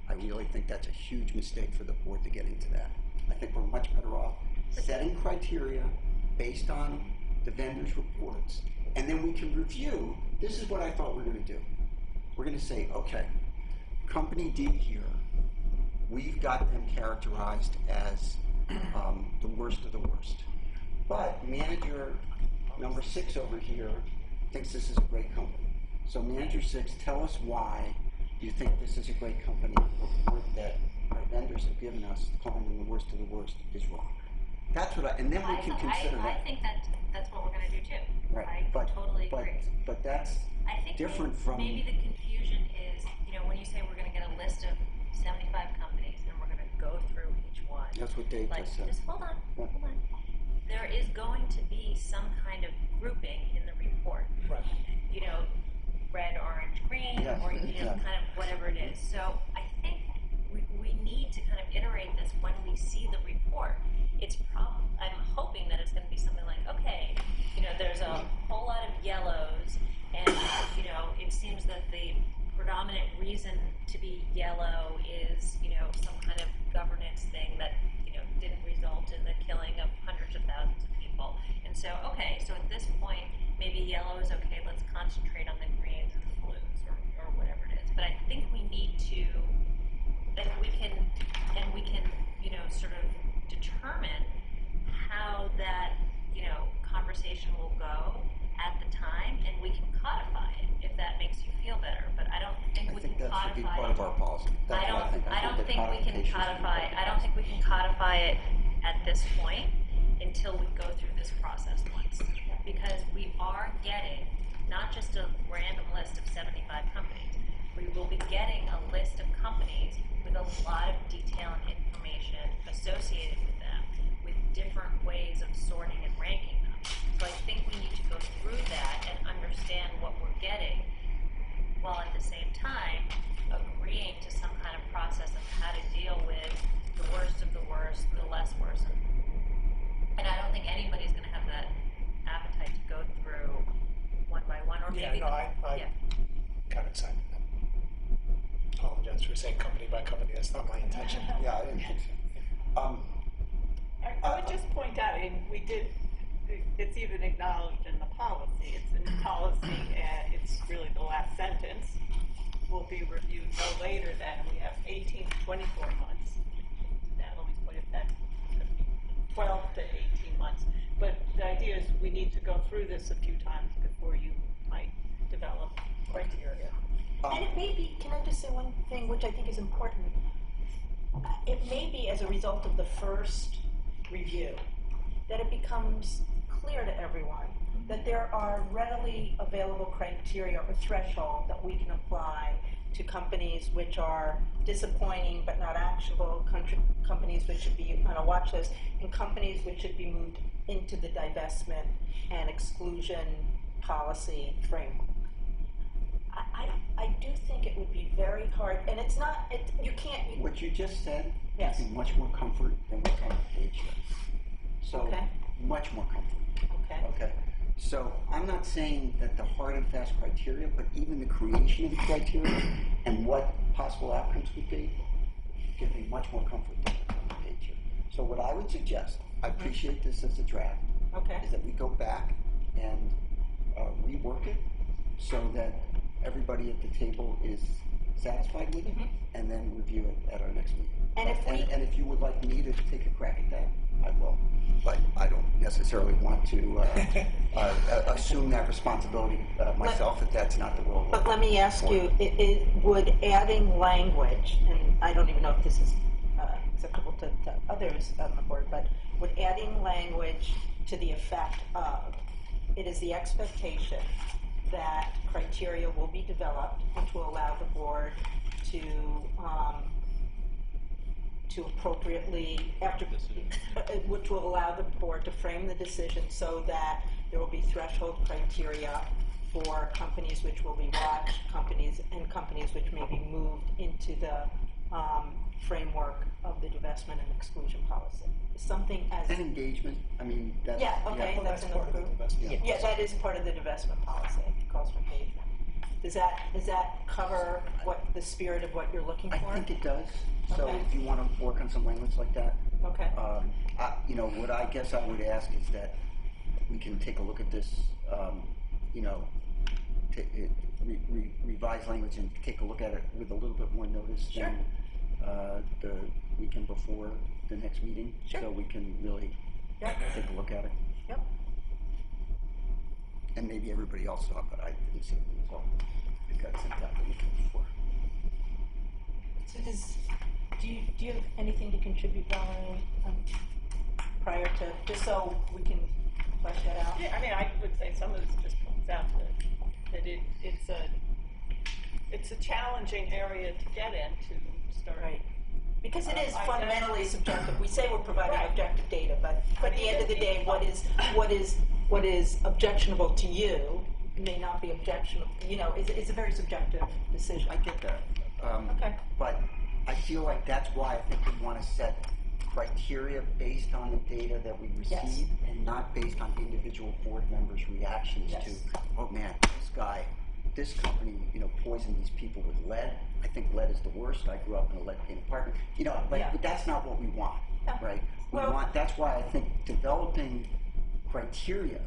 I really think that's a huge mistake for the board to get into that. I think we're much better off setting criteria based on the vendors' reports, and then we can review. This is what I thought we were going to do. We're going to say, okay, company D here, we've got them characterized as the worst of the worst. But manager number 6 over here thinks this is a great company. So manager 6, tell us why you think this is a great company. The report that our vendors have given us, calling them the worst of the worst, is wrong. That's what and then we can consider that. I think that's what we're going to do too. Right. I totally agree. But that's different from. Maybe the confusion is, you know, when you say we're going to get a list of 75 companies and we're going to go through each one. That's what Dave just said. Just hold on. There is going to be some kind of grouping in the report. Right. You know, red, orange, green, or kind of whatever it is. So I think we need to kind of iterate this when we see the report. I'm hoping that it's going to be something like, okay, you know, there's a whole lot of yellows, and you know, it seems that the predominant reason to be yellow is, you know, some kind of governance thing that, you know, didn't result in the killing of hundreds of thousands of people. And so, okay, so at this point, maybe yellow is okay. Let's concentrate on the greens and the blues or whatever it is. But I think we need to, and we can, sort of determine how that, conversation will go at the time, and we can codify it if that makes you feel better. But I don't think we can that should be codify part it. of our policy. That's what I think. I don't think we can codification should be codify. part of I don't think we can codify it at this point until we go through this process once, because we are getting not just a random list of 75 companies. We will be getting a list of companies with a lot of detail and information associated with them, with different ways of sorting and ranking them. So I think we need to go through that and understand what we're getting, while at the same time agreeing to some kind of process of how to deal with the worst of the worst, the less worst. And I don't think anybody's going to have that appetite to go through one by one, or maybe. I got excited. I apologize for saying company by company. That's not my intention. Yeah, I didn't think so. I would just point out, it's even acknowledged in the policy. It's in the policy, and it's really the last sentence. Will be reviewed no later than, we have 18 to 24 months. Natalie's point of that, 12 to 18 months. But the idea is we need to go through this a few times before you might develop criteria. And it may be, can I just say one thing which I think is important? It may be as a result of the first review that it becomes clear to everyone that there are readily available criteria or threshold that we can apply to companies which are disappointing but not actionable, companies which should be on a watch list, and companies which should be moved into the divestment and exclusion policy framework. I do think it would be very hard, and it's not, you can't. What you just said Yes. gives me much more comfort than what's on the page here. So, Okay. much more comfort. Okay. Okay. So, I'm not saying that the hard and fast criteria, but even the creation of the criteria and what possible outcomes would be, give me much more comfort than what's on the page here. So, what I would suggest, I appreciate this as a draft, Okay. is that we go back and rework it so that everybody at the table is satisfied with it, and then review it at our next meeting. And if you would like me to take a crack at that, I will. But I don't necessarily want to assume that responsibility myself if that's not the role. But let me ask you, would adding language, and I don't even know if this is acceptable to others on the board, but would adding language to the effect of, it is the expectation that criteria will be developed which will allow the board to appropriately, which will allow the board to frame the decision so that there will be threshold criteria for companies which will be watched, companies which may be moved into the framework of the divestment and exclusion policy. Something as And engagement, I mean, that's... Yeah, okay, Well, that's that's in part of the the divestment. yeah, that is part of the divestment policy. It calls for engagement. Does that cover what the spirit of what you're looking for? I think it does. So Okay. if you want to work on some language like that, Okay. what I guess I would ask is that we can take a look at this, revise language and take a look at it with a little bit more notice Sure. than the weekend before the next meeting, Sure. so we can really Yep. take a look at it. Yep. And maybe everybody else saw it, but I didn't see it until it got sent out the weekend before. So do you have anything to contribute, Valerie, prior to, just so we can flesh that out? Yeah, I mean, I would say some of this just points out that it's a challenging area to get in to start. Right. Because it is I fundamentally subjective. We say we're providing Right. objective data, but at the end of the day, what is objectionable to you may not be objectionable. It's a very subjective decision. I get that. Okay. But I feel like that's why I think we want to set criteria based on the data that we receive Yes. and not based on individual board members' reactions Yes. to, oh man, this company, poisoned these people with lead. I think lead is the worst. I grew up in a lead-paint apartment. Yeah. But that's not what we want, Yeah. right? Well- That's why I think developing criteria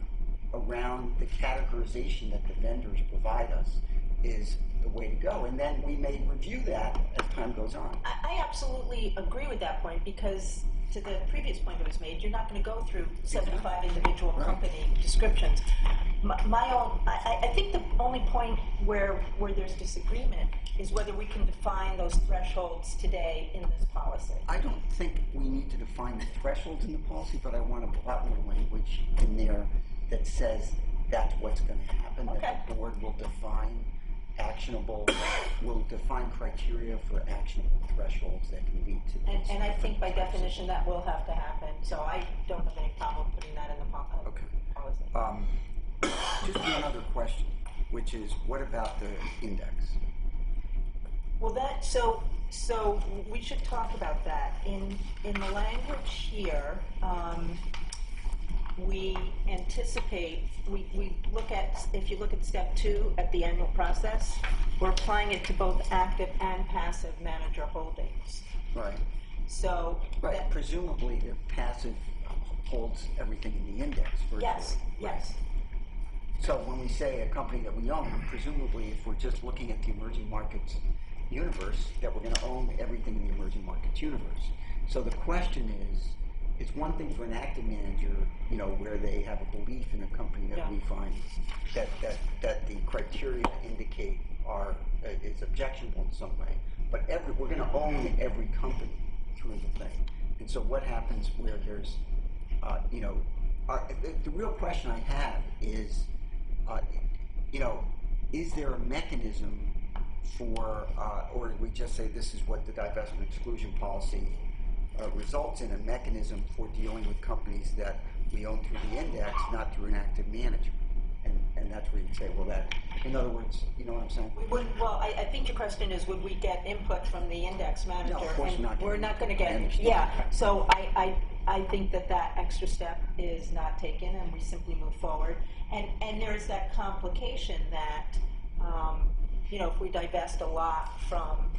around the categorization that the vendors provide us is the way to go, and then we may review that as time goes on. I absolutely agree with that point, because to the previous point that was made, you're not going to go through 75 individual company descriptions. I think the only point where there's disagreement is whether we can define those thresholds today in this policy. I don't think we need to define the thresholds in the policy, but I want a lot more language in there that says that's what's going to happen, that the board will define criteria for actionable thresholds that can lead to these. And I think by definition that will have to happen, so I don't have any problem putting that in the policy. Just one other question, which is, what about the index? Well, so we should talk about that. In the language here, we anticipate, we look at, if you look at step 2 at the annual process, we're applying it to both active and passive manager holdings. Right. So presumably the passive holds everything in the index. Yes. So when we say a company that we own, presumably if we're just looking at the emerging markets universe, that we're going to own everything in the emerging markets universe. So the question is, it's one thing for an active manager, where they have a belief in a company that we find that the criteria indicate is objectionable in some way. But we're going to own every company through the thing. And so what happens where there's, the real question I have is, is there a mechanism for, or do we just say this is what the divestment exclusion policy results in, a mechanism for dealing with companies that we own through the index, not through an active manager? And that's where you'd say, well, that, in other words, you know what I'm saying? Well, I think your question is, would we get input from the index manager? No, of course not. We're not going to get, so I think that extra step is not taken, and we simply move forward. And there's that complication that, if we divest a lot from,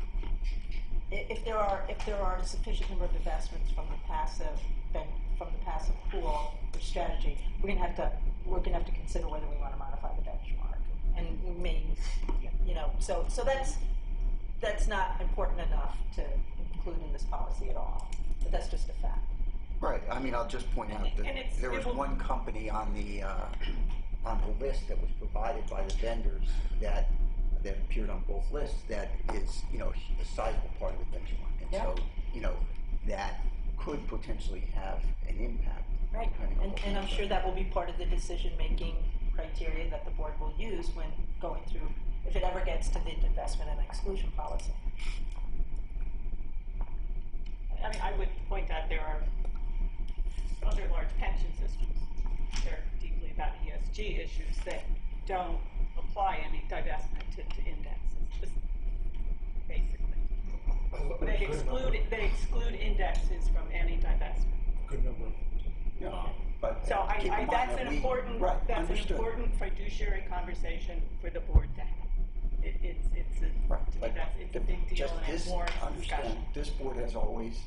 if there are a sufficient number of divestments from the passive pool or strategy, we're going to have to consider whether we want to modify the benchmark, and we may, so that's not important enough to include in this policy at all. But that's just a fact. Right. I mean, I'll just point out that there was one company on the list that was provided by the vendors that appeared on both lists that is, a sizable part of the benchmark, and so, that could potentially have an impact. Right. And I'm sure that will be part of the decision-making criteria that the board will use when going through, if it ever gets to the divestment and exclusion policy. I mean, I would point out there are other large pension systems that are deeply about ESG issues that don't apply any divestment to indexes, just basically. They exclude indexes from any divestment. Good number. But so that's an important fiduciary conversation for the board to have. It's a big deal, and it's more discussion. This board has always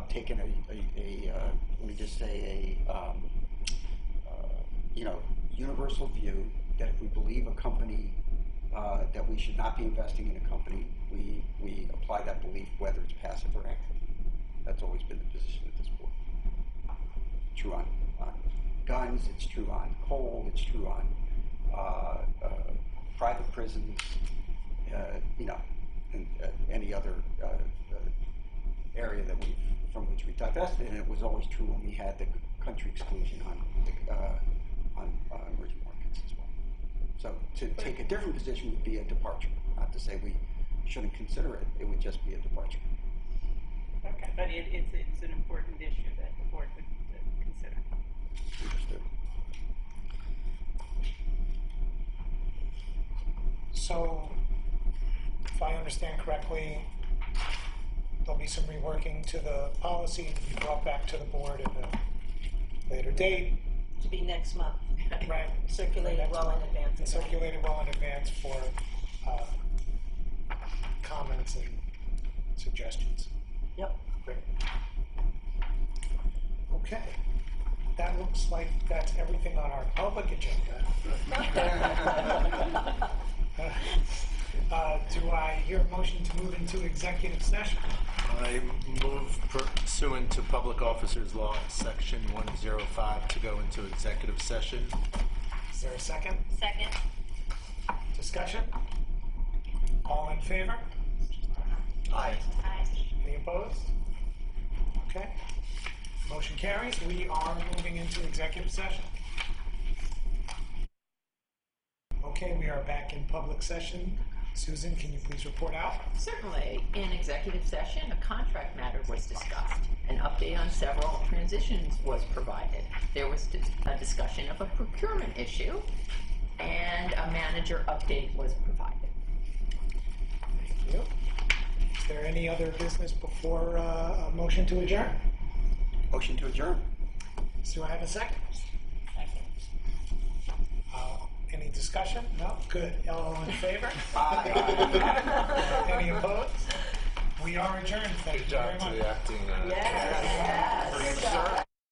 taken let me just say universal view that if we believe a company that we should not be investing in a company, we apply that belief whether it's passive or active. That's always been the position of this board. It's true on guns, it's true on coal, it's true on private prisons, and any other area that from which we divested, and it was always true when we had the country exclusion on emerging markets as well. So to take a different position would be a departure. Not to say we shouldn't consider it; it would just be a departure. Okay, but it's an important issue that the board would consider. Understood. So, if I understand correctly, there'll be some reworking to the policy to be brought back to the board at a later date. To be next month. Right. Circulated well in advance. Circulated well in advance for comments and suggestions. Yep. Great. Okay. That looks like that's everything on our public agenda. Do I hear a motion to move into executive session? I move pursuant to Public Officers Law, Section 105, to go into executive session. Is there a second? Second. Discussion? All in favor? Aye. Aye. Any opposed? Okay. Motion carries. We are moving into executive session. Okay, we are back in public session. Susan, can you please report out? Certainly. In executive session, a contract matter was discussed. An update on several transitions was provided. There was a discussion of a procurement issue, and a manager update was provided. Thank you. Is there any other business before a motion to adjourn? Motion to adjourn. Do I have a second? Any discussion? No? Good. All in favor? Aye. Any opposed? We are adjourned. Thank Good you very job to much. the acting. Yes. Yes.